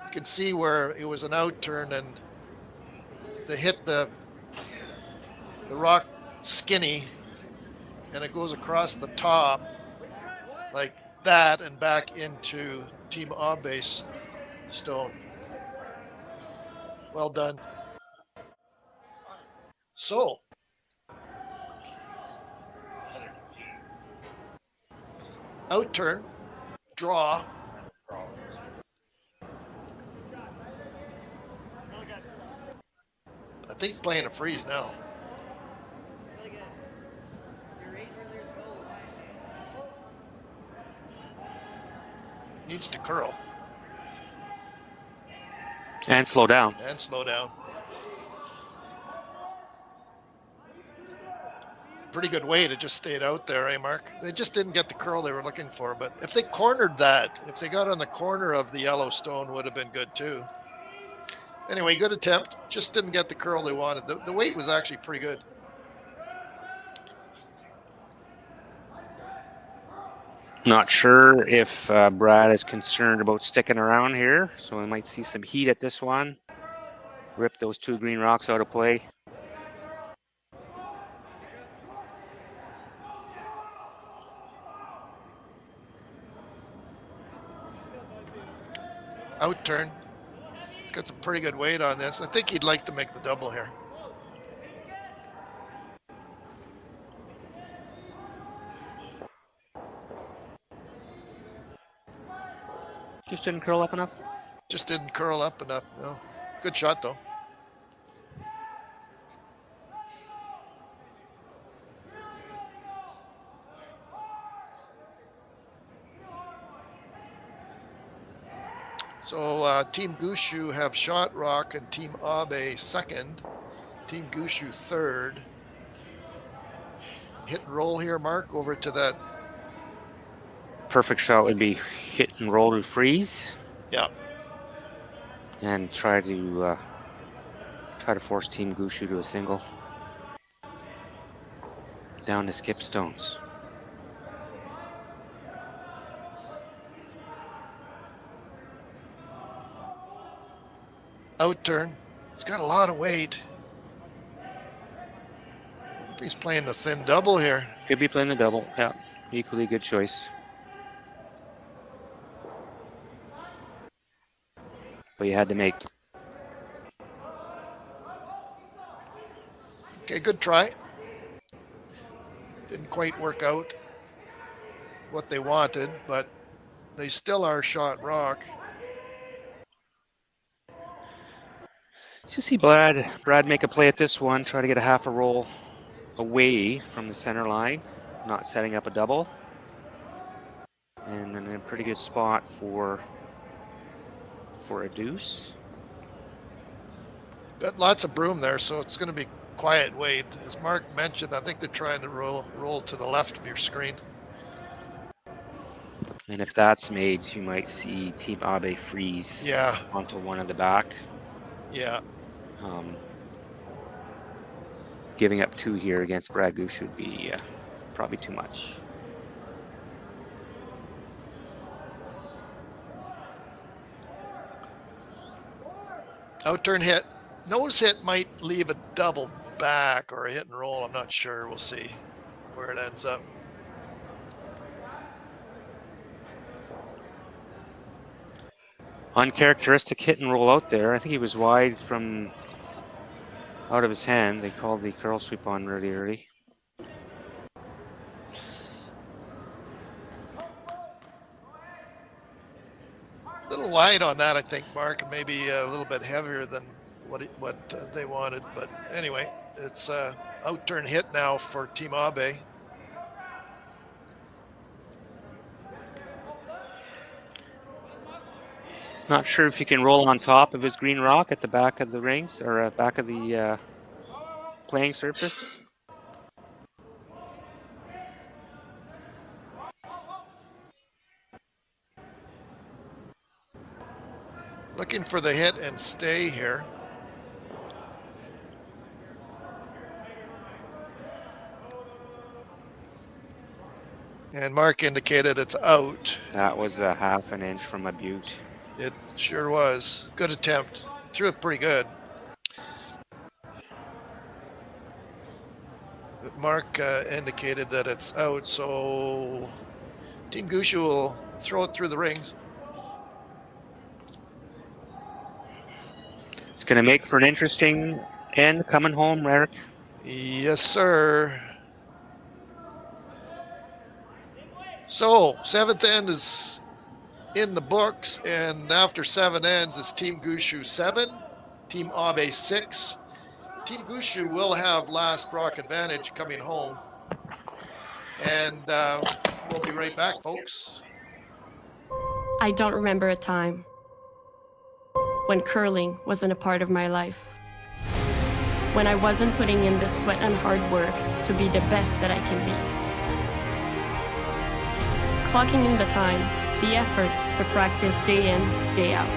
Speaker 6: You can see where it was an out-turn and they hit the rock skinny and it goes across the top like that and back into Team Abe's stone. Well done. So out-turn, draw. I think playing a freeze now. Needs to curl.
Speaker 5: And slow down.
Speaker 6: And slow down. Pretty good weight. It just stayed out there, eh, Marc? They just didn't get the curl they were looking for. But if they cornered that, if they got on the corner of the yellow stone, would have been good too. Anyway, good attempt. Just didn't get the curl they wanted. The weight was actually pretty good.
Speaker 5: Not sure if Brad is concerned about sticking around here, so we might see some heat at this one. Rip those two green rocks out of play.
Speaker 6: Out turn. He's got some pretty good weight on this. I think he'd like to make the double here.
Speaker 5: Just didn't curl up enough?
Speaker 6: Just didn't curl up enough, no. Good shot, though. So Team Gushue have shot rock and Team Abe second. Team Gushue third. Hit and roll here, Marc, over to that.
Speaker 5: Perfect shot would be hit and roll to freeze.
Speaker 6: Yeah.
Speaker 5: And try to force Team Gushue to a single. Down to skip stones.
Speaker 6: Out turn. He's got a lot of weight. He's playing the thin double here.
Speaker 5: Could be playing the double. Yeah, equally good choice. But you had to make.
Speaker 6: Okay, good try. Didn't quite work out what they wanted, but they still are shot rock.
Speaker 5: You see Brad make a play at this one, try to get a half a roll away from the center line, not setting up a double. And then in a pretty good spot for a deuce.
Speaker 6: Got lots of broom there, so it's going to be quiet weight. As Marc mentioned, I think they're trying to roll to the left of your screen.
Speaker 5: And if that's made, you might see Team Abe freeze onto one of the back.
Speaker 6: Yeah.
Speaker 5: Giving up two here against Brad Gushue would be probably too much.
Speaker 6: Out-turn hit. Nose hit might leave a double back or a hit and roll. I'm not sure. We'll see where it ends up.
Speaker 5: Uncharacteristic hit and roll out there. I think he was wide from out of his hand. They called the curl sweep on really early.
Speaker 6: little wide on that, I think, Mark. Maybe a little bit heavier than what they wanted. But anyway, it's out turn hit now for Team Abe.
Speaker 5: Not sure if he can roll on top of his green rock at the back of the rings or back of the playing surface.
Speaker 6: Looking for the hit and stay here. And Mark indicated it's out.
Speaker 5: That was a half an inch from a butte.
Speaker 6: It sure was. Good attempt. Threw it pretty good. But Mark indicated that it's out, so Team Gushue will throw it through the rings.
Speaker 5: It's going to make for an interesting end coming home, Eric.
Speaker 6: Yes, sir. So, 7th end is in the books, and after 7 ends, it's Team Gushue 7, Team Abe 6. Team Gushue will have last rock advantage coming home. And we'll be right back, folks.
Speaker 2: I don't remember a time when curling wasn't a part of my life. When I wasn't putting in the sweat and hard work to be the best that I can be. Clocking in the time, the effort to practice day in, day out.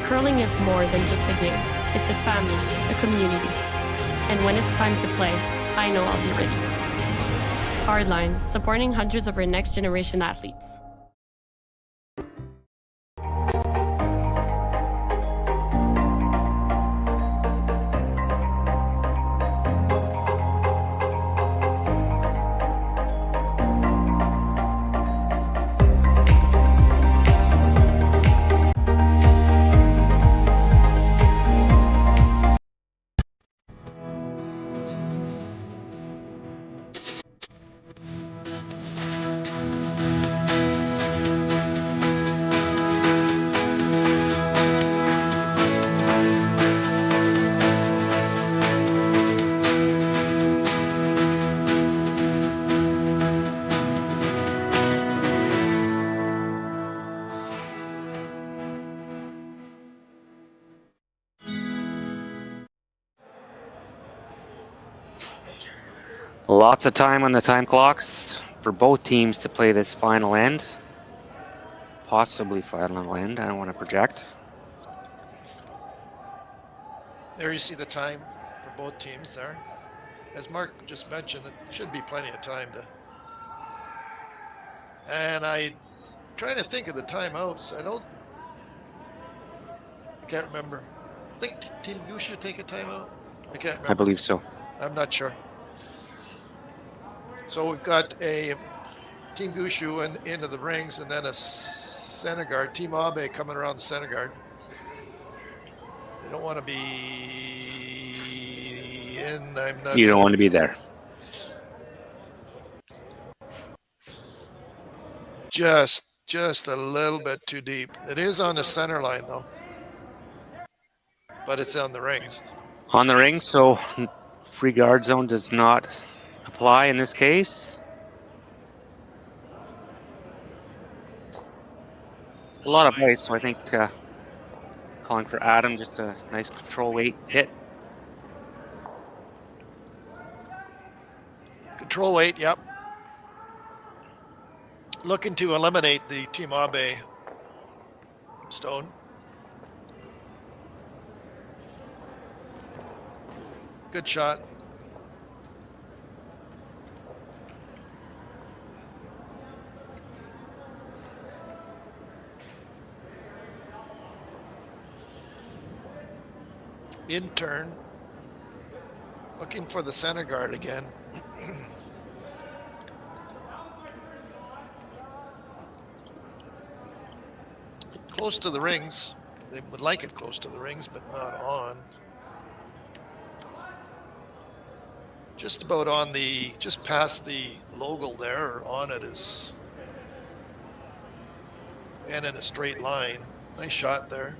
Speaker 2: Curling is more than just a game. It's a family, a community. And when it's time to play, I know I'll be ready. Hardline, supporting hundreds of our next generation athletes.
Speaker 5: Lots of time on the time clocks for both teams to play this final end. Possibly final end, I don't want to project.
Speaker 6: There you see the time for both teams there. As Mark just mentioned, it should be plenty of time to. And I'm trying to think of the timeouts. I can't remember. I think Team Gushue take a timeout. I can't remember.
Speaker 5: I believe so.
Speaker 6: I'm not sure. So we've got a Team Gushue into the rings, and then a center guard, Team Abe coming around the center guard. They don't want to be in. I'm not.
Speaker 5: You don't want to be there.
Speaker 6: Just a little bit too deep. It is on the center line though, but it's on the rings.
Speaker 5: On the ring, so free guard zone does not apply in this case. A lot of ice, so I think calling for Adam, just a nice control weight hit.
Speaker 6: Control weight, yep. Looking to eliminate the Team Abe stone. Good shot. In turn, looking for the center guard again. Close to the rings. They would like it close to the rings, but not on. Just about on the, just past the logo there, or on it is and in a straight line. Nice shot there.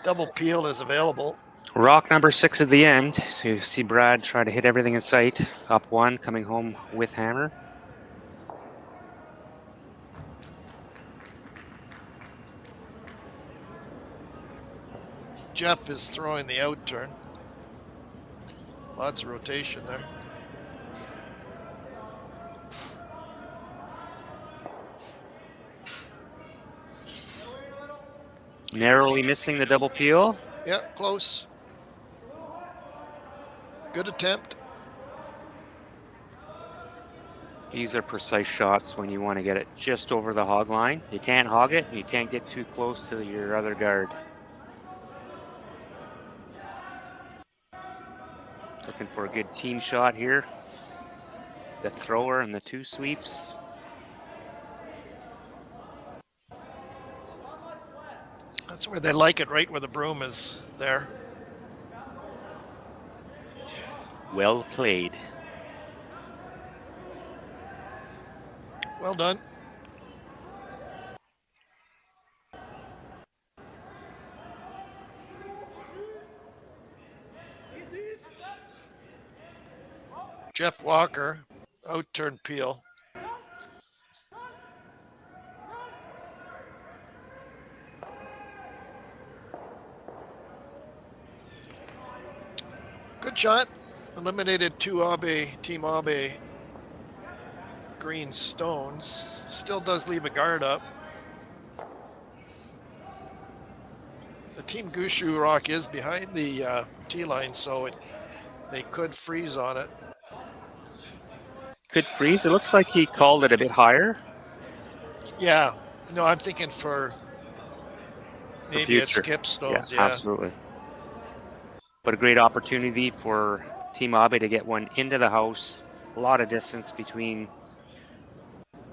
Speaker 6: Double peel is available.
Speaker 5: Rock number 6 at the end. So you see Brad try to hit everything in sight. Up 1, coming home with hammer.
Speaker 6: Jeff is throwing the out turn. Lots of rotation there.
Speaker 5: Narrowly missing the double peel.
Speaker 6: Yeah, close. Good attempt.
Speaker 5: These are precise shots when you want to get it just over the hog line. You can't hog it, and you can't get too close to your other guard. Looking for a good team shot here. The thrower and the 2 sweeps.
Speaker 6: That's where they like it, right where the broom is there.
Speaker 5: Well played.
Speaker 6: Well done. Jeff Walker, out turn peel. Good shot. Eliminated 2 Abe, Team Abe green stones. Still does leave a guard up. The Team Gushue rock is behind the tee line, so they could freeze on it.
Speaker 5: Could freeze. It looks like he called it a bit higher.
Speaker 6: Yeah. No, I'm thinking for maybe it skips stones. Yeah,
Speaker 5: absolutely. But a great opportunity for Team Abe to get one into the house. A lot of distance between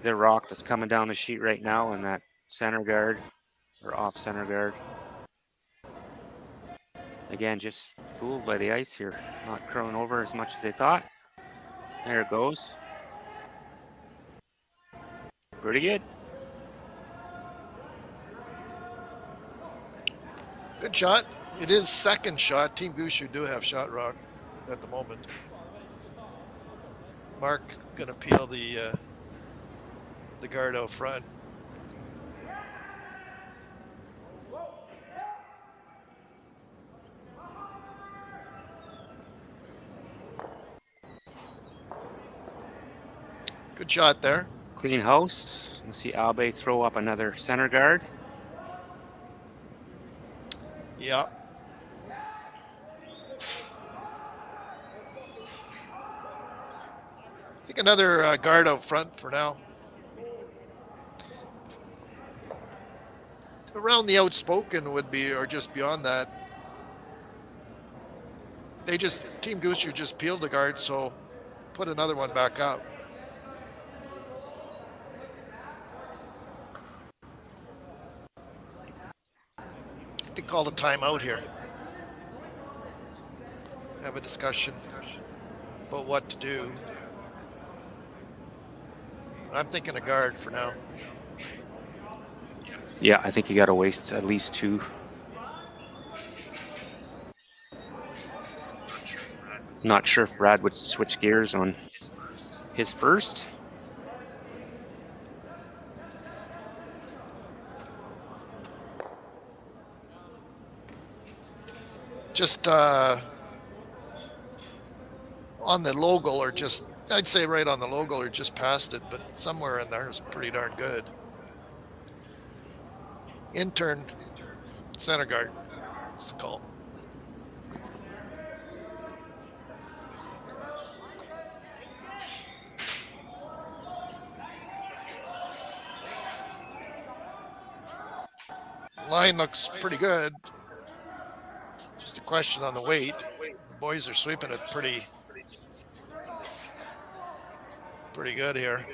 Speaker 5: the rock that's coming down the sheet right now and that center guard or off center guard. Again, just fooled by the ice here. Not curling over as much as they thought. There it goes. Pretty good.
Speaker 6: Good shot. It is second shot. Team Gushue do have shot rock at the moment. Marc gonna peel the guard out front. Good shot there.
Speaker 5: Clean house. We'll see Abe throw up another center guard.
Speaker 6: Yeah. I think another guard out front for now. Around the outspoken would be, or just beyond that. Team Gushue just peeled the guard, so put another one back up. I think call the timeout here. Have a discussion about what to do. I'm thinking a guard for now.
Speaker 5: Yeah, I think you got to waste at least 2. Not sure if Brad would switch gears on his first.
Speaker 6: Just on the logo, or just, I'd say right on the logo or just past it, but somewhere in there is pretty darn good. Intern center guard, it's the call. Line looks pretty good. Just a question on the weight. The boys are sweeping it pretty good here.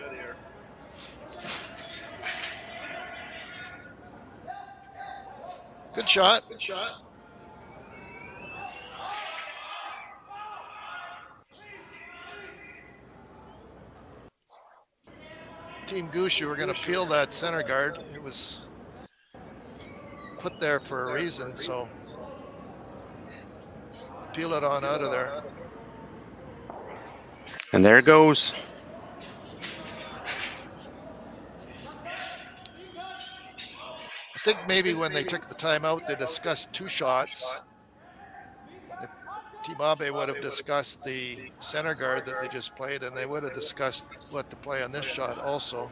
Speaker 6: Good shot. Good shot. Team Gushue were going to peel that center guard. It was put there for a reason, so peel it on out of there.
Speaker 5: And there it goes.
Speaker 6: I think maybe when they took the timeout, they discussed 2 shots. Team Abe would have discussed the center guard that they just played, and they would have discussed what to play on this shot also.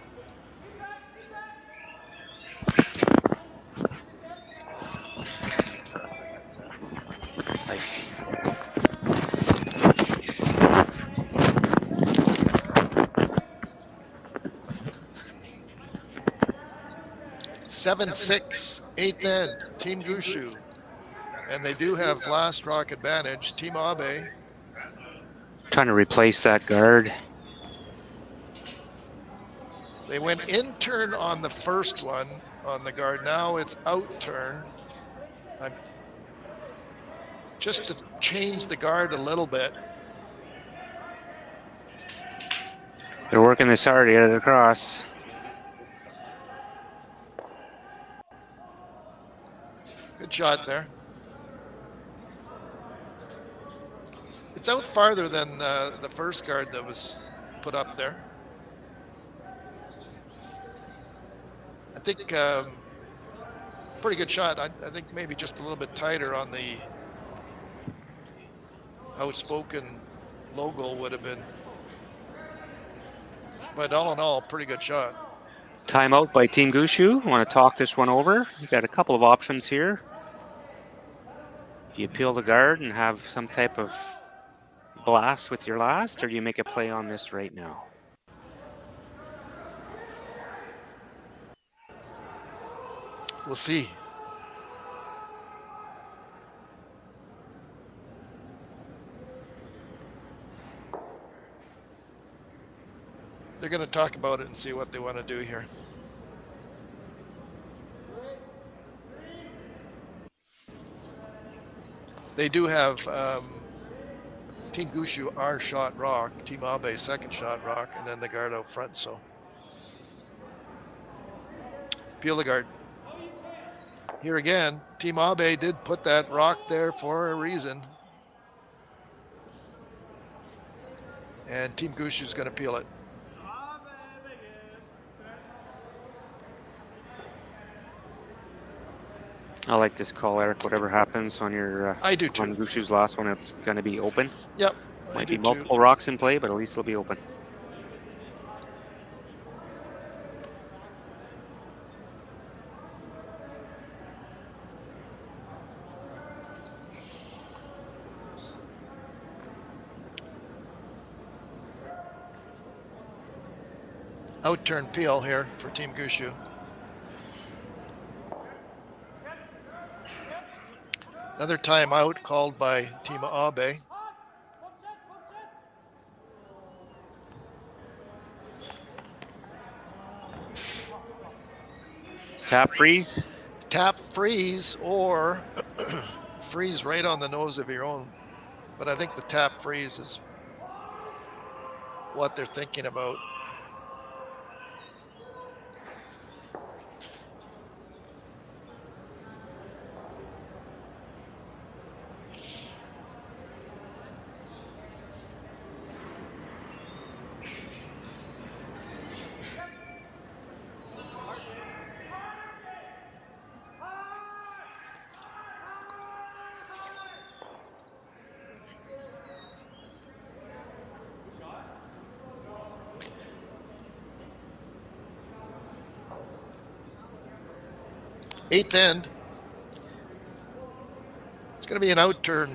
Speaker 6: Seven, 6, 8th end, Team Gushue. And they do have last rock advantage. Team Abe.
Speaker 5: Trying to replace that guard.
Speaker 6: They went in turn on the first one on the guard. Now it's out turn. Just to change the guard a little bit.
Speaker 5: They're working this hard to get it across.
Speaker 6: Good shot there. It's out farther than the first guard that was put up there. I think pretty good shot. I think maybe just a little bit tighter on the outspoken logo would have been. But all in all, pretty good shot.
Speaker 5: Timeout by Team Gushue. Want to talk this one over? You've got a couple of options here. Do you peel the guard and have some type of blast with your last, or do you make a play on this right now?
Speaker 6: We'll see. They're going to talk about it and see what they want to do here. They do have Team Gushue our shot rock, Team Abe second shot rock, and then the guard out front. So peel the guard. Here again, Team Abe did put that rock there for a reason. And Team Gushue is going to peel it.
Speaker 5: I like this call, Eric. Whatever happens on your
Speaker 6: I do too.
Speaker 5: on Gushue's last one, it's going to be open.
Speaker 6: Yep.
Speaker 5: Might be multiple rocks in play, but at least it'll be open.
Speaker 6: Out-turn peel here for Team Gushue. Another timeout called by Team Abe.
Speaker 5: Tap freeze.
Speaker 6: Tap freeze or freeze right on the nose of your own. But I think the tap freeze is what they're thinking about. Eighth end. It's going to be an out turn.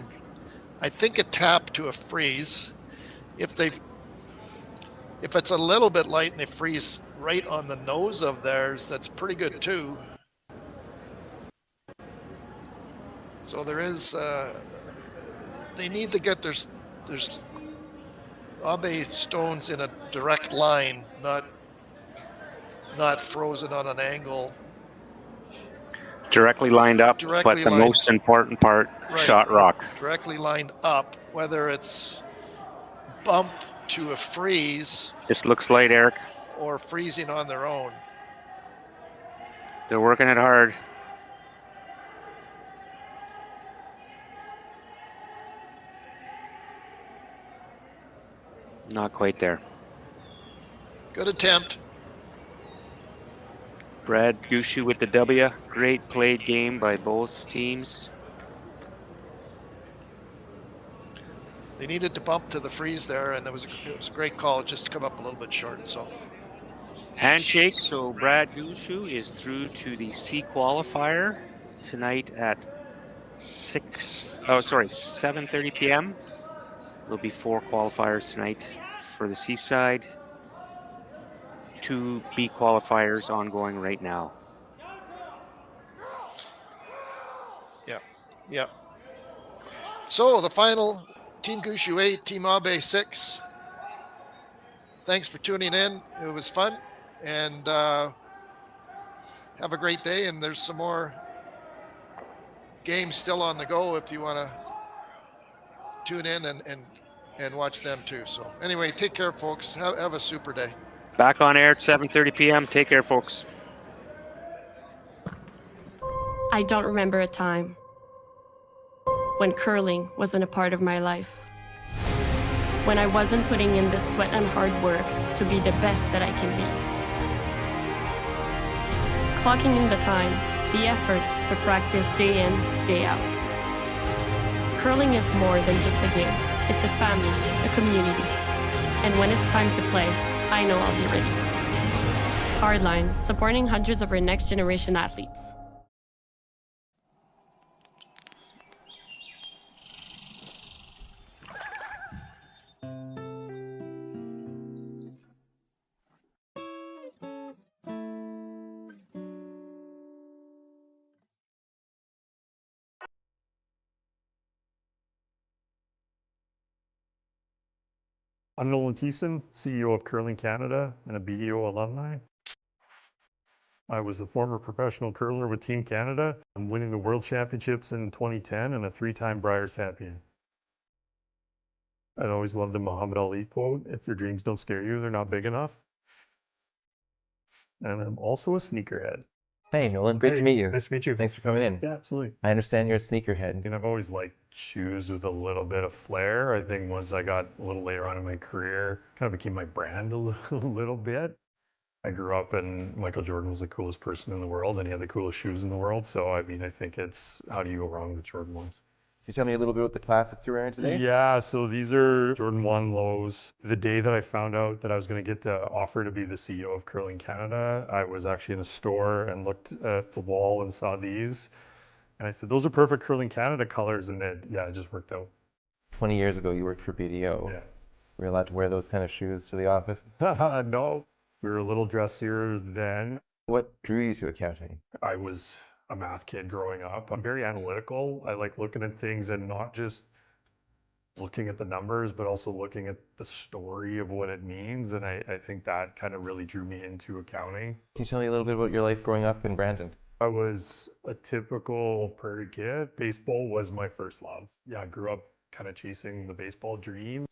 Speaker 6: I think a tap to a freeze. If it's a little bit light and they freeze right on the nose of theirs, that's pretty good too. So there is. They need to get there's Abe stones in a direct line, not frozen on an angle.
Speaker 5: Directly lined up, but the most important part, right. Shot rock.
Speaker 6: Directly lined up, whether it's bump to a freeze.
Speaker 5: This looks light, Eric.
Speaker 6: or freezing on their own.
Speaker 5: They're working it hard. Not quite there.
Speaker 6: Good attempt.
Speaker 5: Brad Gushue with the W. Great played game by both teams.
Speaker 6: They needed to bump to the freeze there, and it was a great call just to come up a little bit short. So
Speaker 5: Handshake. So Brad Gushue is through to the C qualifier tonight at 7:30 p.m. There'll be 4 qualifiers tonight for the C side. 2 B qualifiers ongoing right now.
Speaker 6: Yeah. So the final, Team Gushue 8, Team Abe 6. Thanks for tuning in. It was fun, and have a great day. And there's some more games still on the go if you want to tune in and watch them too. So anyway, take care, folks. Have a super day.
Speaker 5: Back on air at 7:30 p.m. Take care, folks.
Speaker 2: I don't remember a time when curling wasn't a part of my life. When I wasn't putting in the sweat and hard work to be the best that I can be. Clocking in the time, the effort to practice day in, day out. Curling is more than just a game. It's a family, a community. And when it's time to play, I know I'll be ready. Hardline, supporting hundreds of our next generation athletes.
Speaker 12: I'm Nolan Thiessen, CEO of Curling Canada and a BDO alumni. I was a former professional curler with Team Canada. I'm winning the World Championships in 2010 and a 3-time Brier champion. I'd always loved the Muhammad Ali quote, if your dreams don't scare you, they're not big enough. And I'm also a sneakerhead.
Speaker 13: Hey, Nolan, great to meet you.
Speaker 12: Nice to meet you.
Speaker 13: Thanks for coming in.
Speaker 12: Yeah, absolutely.
Speaker 13: I understand you're a sneakerhead.
Speaker 12: And I've always liked shoes with a little bit of flair. I think once I got a little later on in my career, kind of became my brand a little bit. I grew up and Michael Jordan was the coolest person in the world and he had the coolest shoes in the world. So, I mean, I think it's, how do you go wrong with Jordan 1s?
Speaker 13: Can you tell me a little bit about the classics you're wearing today?
Speaker 12: Yeah, so these are Jordan 1 lows. The day that I found out that I was going to get the offer to be the CEO of Curling Canada, I was actually in a store and looked at the wall and saw these. And I said, those are perfect Curling Canada colors. And it just worked out.
Speaker 13: 20 years ago, you worked for BDO.
Speaker 12: Yeah.
Speaker 13: Were you allowed to wear those kind of shoes to the office?
Speaker 12: No, we were a little dressier then.
Speaker 13: What drew you to accounting?
Speaker 12: I was a math kid growing up. I'm very analytical. I like looking at things and not just looking at the numbers, but also looking at the story of what it means. And I think that kind of really drew me into accounting.
Speaker 13: Can you tell me a little bit about your life growing up in Brandon?
Speaker 12: I was a typical prairie kid. Baseball was my first love. Yeah, I grew up kind of chasing the baseball dream.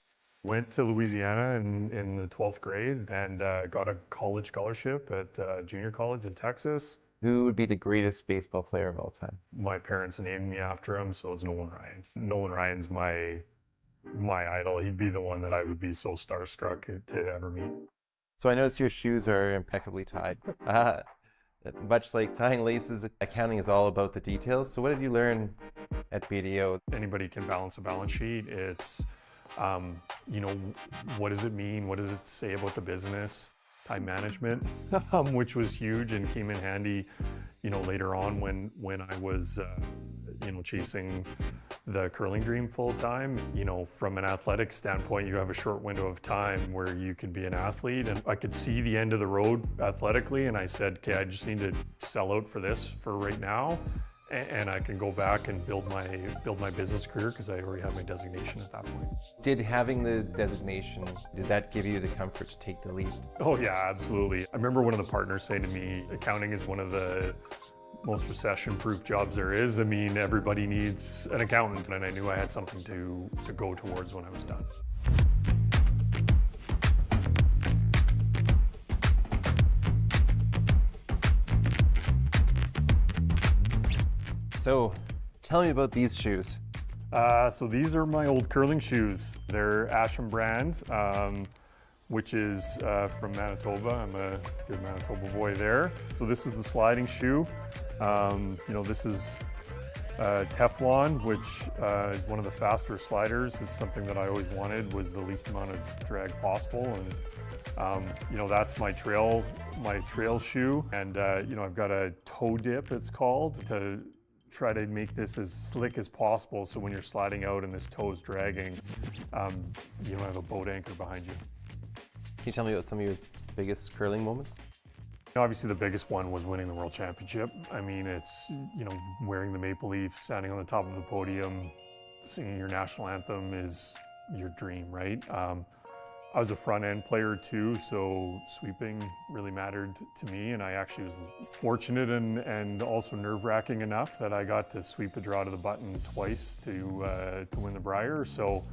Speaker 12: Went to Louisiana in the 12th grade and got a college scholarship at junior college in Texas.
Speaker 13: Who would be the greatest baseball player of all time?
Speaker 12: My parents named me after him, so it's Nolan Ryan. Nolan Ryan's my idol. He'd be the one that I would be so starstruck to ever meet.
Speaker 13: So I notice your shoes are impeccably tied. Much like tying laces, accounting is all about the details. So what did you learn at BDO?
Speaker 12: Anybody can balance a balance sheet. It's, what does it mean? What does it say about the business? Time management, which was huge and came in handy, later on when I was, chasing the curling dream full time. From an athletic standpoint, you have a short window of time where you can be an athlete, and I could see the end of the road athletically, and I said, okay, I just need to sell out for this for right now, and I can go back and build my business career because I already have my designation at that point.
Speaker 13: Did having the designation, did that give you the comfort to take the leap?
Speaker 12: Oh yeah, absolutely. I remember one of the partners saying to me, accounting is one of the most recession-proof jobs there is. I mean, everybody needs an accountant, and I knew I had something to go towards when I was done.
Speaker 13: So, tell me about these shoes.
Speaker 12: So these are my old curling shoes. They're Asham brand, which is from Manitoba. I'm a good Manitoba boy there. So this is the sliding shoe. This is Teflon, which is one of the faster sliders. It's something that I always wanted, was the least amount of drag possible. And that's my trail shoe. And I've got a toe dip, it's called, to try to make this as slick as possible, so when you're sliding out and this toe is dragging, you don't have a boat anchor behind you.
Speaker 13: Can you tell me about some of your biggest curling moments?
Speaker 12: Obviously the biggest one was winning the World Championship. I mean, it's, wearing the maple leaf, standing on the top of the podium, singing your national anthem is your dream, right? I was a front end player too, so sweeping really mattered to me, and I actually was fortunate and also nerve-wracking enough that I got to sweep a draw to the button twice to win the Brier. So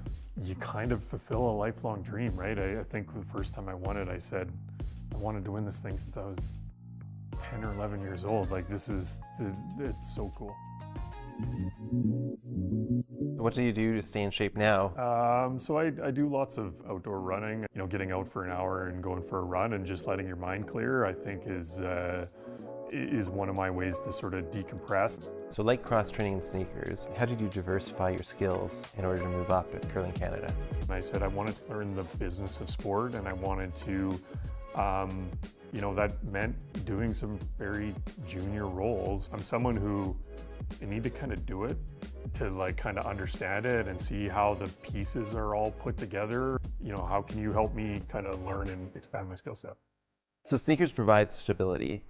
Speaker 12: you kind of fulfill a lifelong dream, right? I think the first time I won it, I said, I wanted to win this thing since I was 10 or 11 years old. Like, it's so cool.
Speaker 13: What do you do to stay in shape now?
Speaker 12: So I do lots of outdoor running. Getting out for an hour and going for a run and just letting your mind clear, I think is one of my ways to sort of decompress.
Speaker 13: So like cross-training and sneakers, how did you diversify your skills in order to move up at Curling Canada?
Speaker 12: I said I wanted to learn the business of sport, and I wanted to, that meant doing some very junior roles. I'm someone who, you need to kind of do it to kind of understand it and see how the pieces are all put together. How can you help me kind of learn and expand my skill set?
Speaker 13: So sneakers provide stability.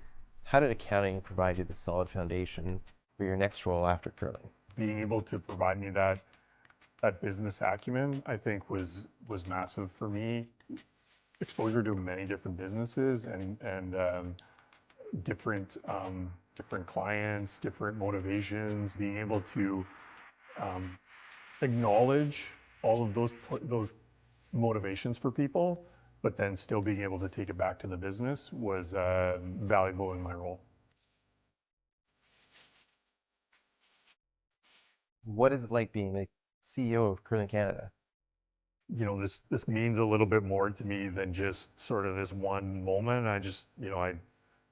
Speaker 13: How did accounting provide you the solid foundation for your next role after curling?
Speaker 12: Being able to provide me that business acumen, I think was massive for me. Exposure to many different businesses and different clients, different motivations, being able to acknowledge all of those motivations for people, but then still being able to take it back to the business was valuable in my role.
Speaker 13: What is it like being the CEO of Curling Canada?
Speaker 12: This means a little bit more to me than just sort of this one moment. I just, I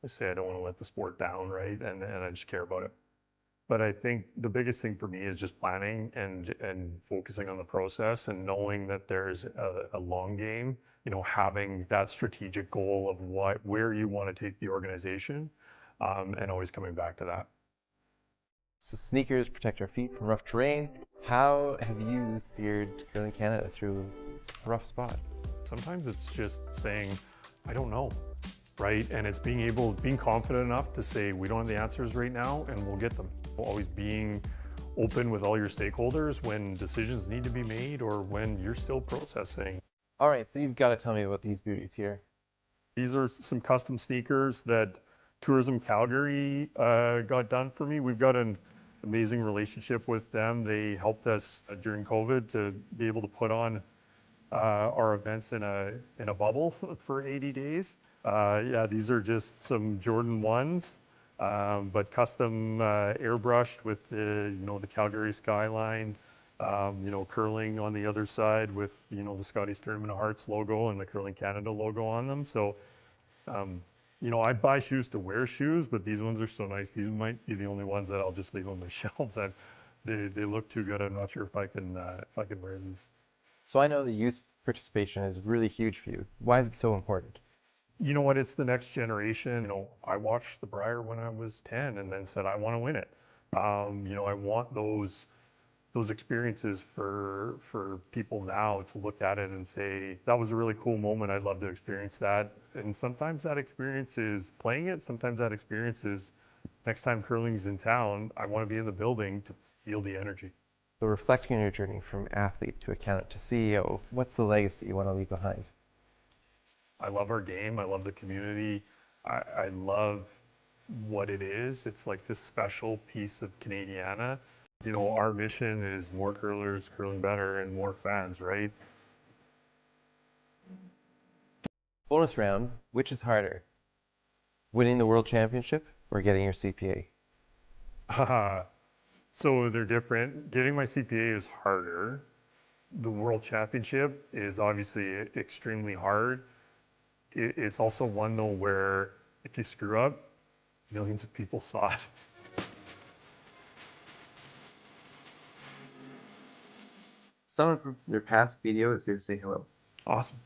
Speaker 12: say I don't want to let the sport down, right? And I just care about it. But I think the biggest thing for me is just planning and focusing on the process and knowing that there's a long game, having that strategic goal of where you want to take the organization, and always coming back to that.
Speaker 13: So sneakers protect our feet from rough terrain. How have you steered Curling Canada through a rough spot?
Speaker 12: Sometimes it's just saying, I don't know, right? And it's being confident enough to say, we don't have the answers right now and we'll get them. Always being open with all your stakeholders when decisions need to be made or when you're still processing.
Speaker 13: All right, so you've got to tell me about these beauties here.
Speaker 12: These are some custom sneakers that Tourism Calgary got done for me. We've got an amazing relationship with them. They helped us during COVID to be able to put on our events in a bubble for 80 days. Yeah, these are just some Jordan 1s, but custom airbrushed with the Calgary skyline, curling on the other side with the Scotties Tournament of Hearts logo and the Curling Canada logo on them. So I buy shoes to wear shoes, but these ones are so nice. These might be the only ones that I'll just leave on my shelves. They look too good. I'm not sure if I can wear these.
Speaker 13: So I know the youth participation is really huge for you. Why is it so important?
Speaker 12: You know what? It's the next generation. I watched the Brier when I was 10 and then said, I want to win it. I want those experiences for people now to look at it and say, that was a really cool moment. I'd love to experience that. And sometimes that experience is playing it. Sometimes that experience is next time curling's in town, I want to be in the building to feel the energy.
Speaker 13: So reflecting on your journey from athlete to accountant to CEO, what's the legacy you want to leave behind?
Speaker 12: I love our game. I love the community. I love what it is. It's like this special piece of Canadiana. Our mission is more curlers, curling better, and more fans, right?
Speaker 13: Bonus round, which is harder? Winning the World Championship or getting your CPA?
Speaker 12: So they're different. Getting my CPA is harder. The World Championship is obviously extremely hard. It's also one though where if you screw up, millions of people saw it.
Speaker 14: Someone from your past video is here to say hello.
Speaker 12: Awesome.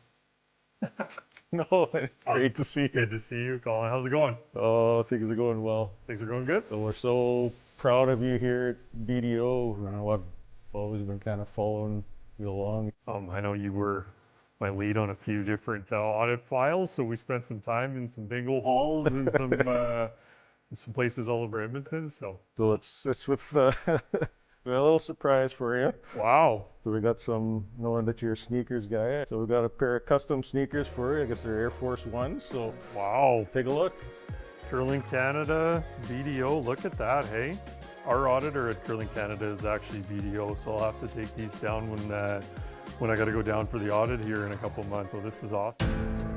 Speaker 15: No, great to see you.
Speaker 12: Good to see you, Colin. How's it going?
Speaker 15: Oh, things are going well.
Speaker 12: Things are going good?
Speaker 15: So we're so proud of you here at BDO. You know, I've always been kind of following you along.
Speaker 12: I know you were my lead on a few different audit files, so we spent some time in some bingo halls and some places all over Edmonton. So
Speaker 15: it's with we got a little surprise for you.
Speaker 12: Wow.
Speaker 15: So we got some, knowing that you're a sneakers guy, so we got a pair of custom sneakers for you. I guess they're Air Force Ones. So
Speaker 12: wow,
Speaker 15: take a look.
Speaker 12: Curling Canada, BDO, look at that, hey? Our auditor at Curling Canada is actually BDO, so I'll have to take these down when I got to go down for the audit here in a couple of months. So this is awesome.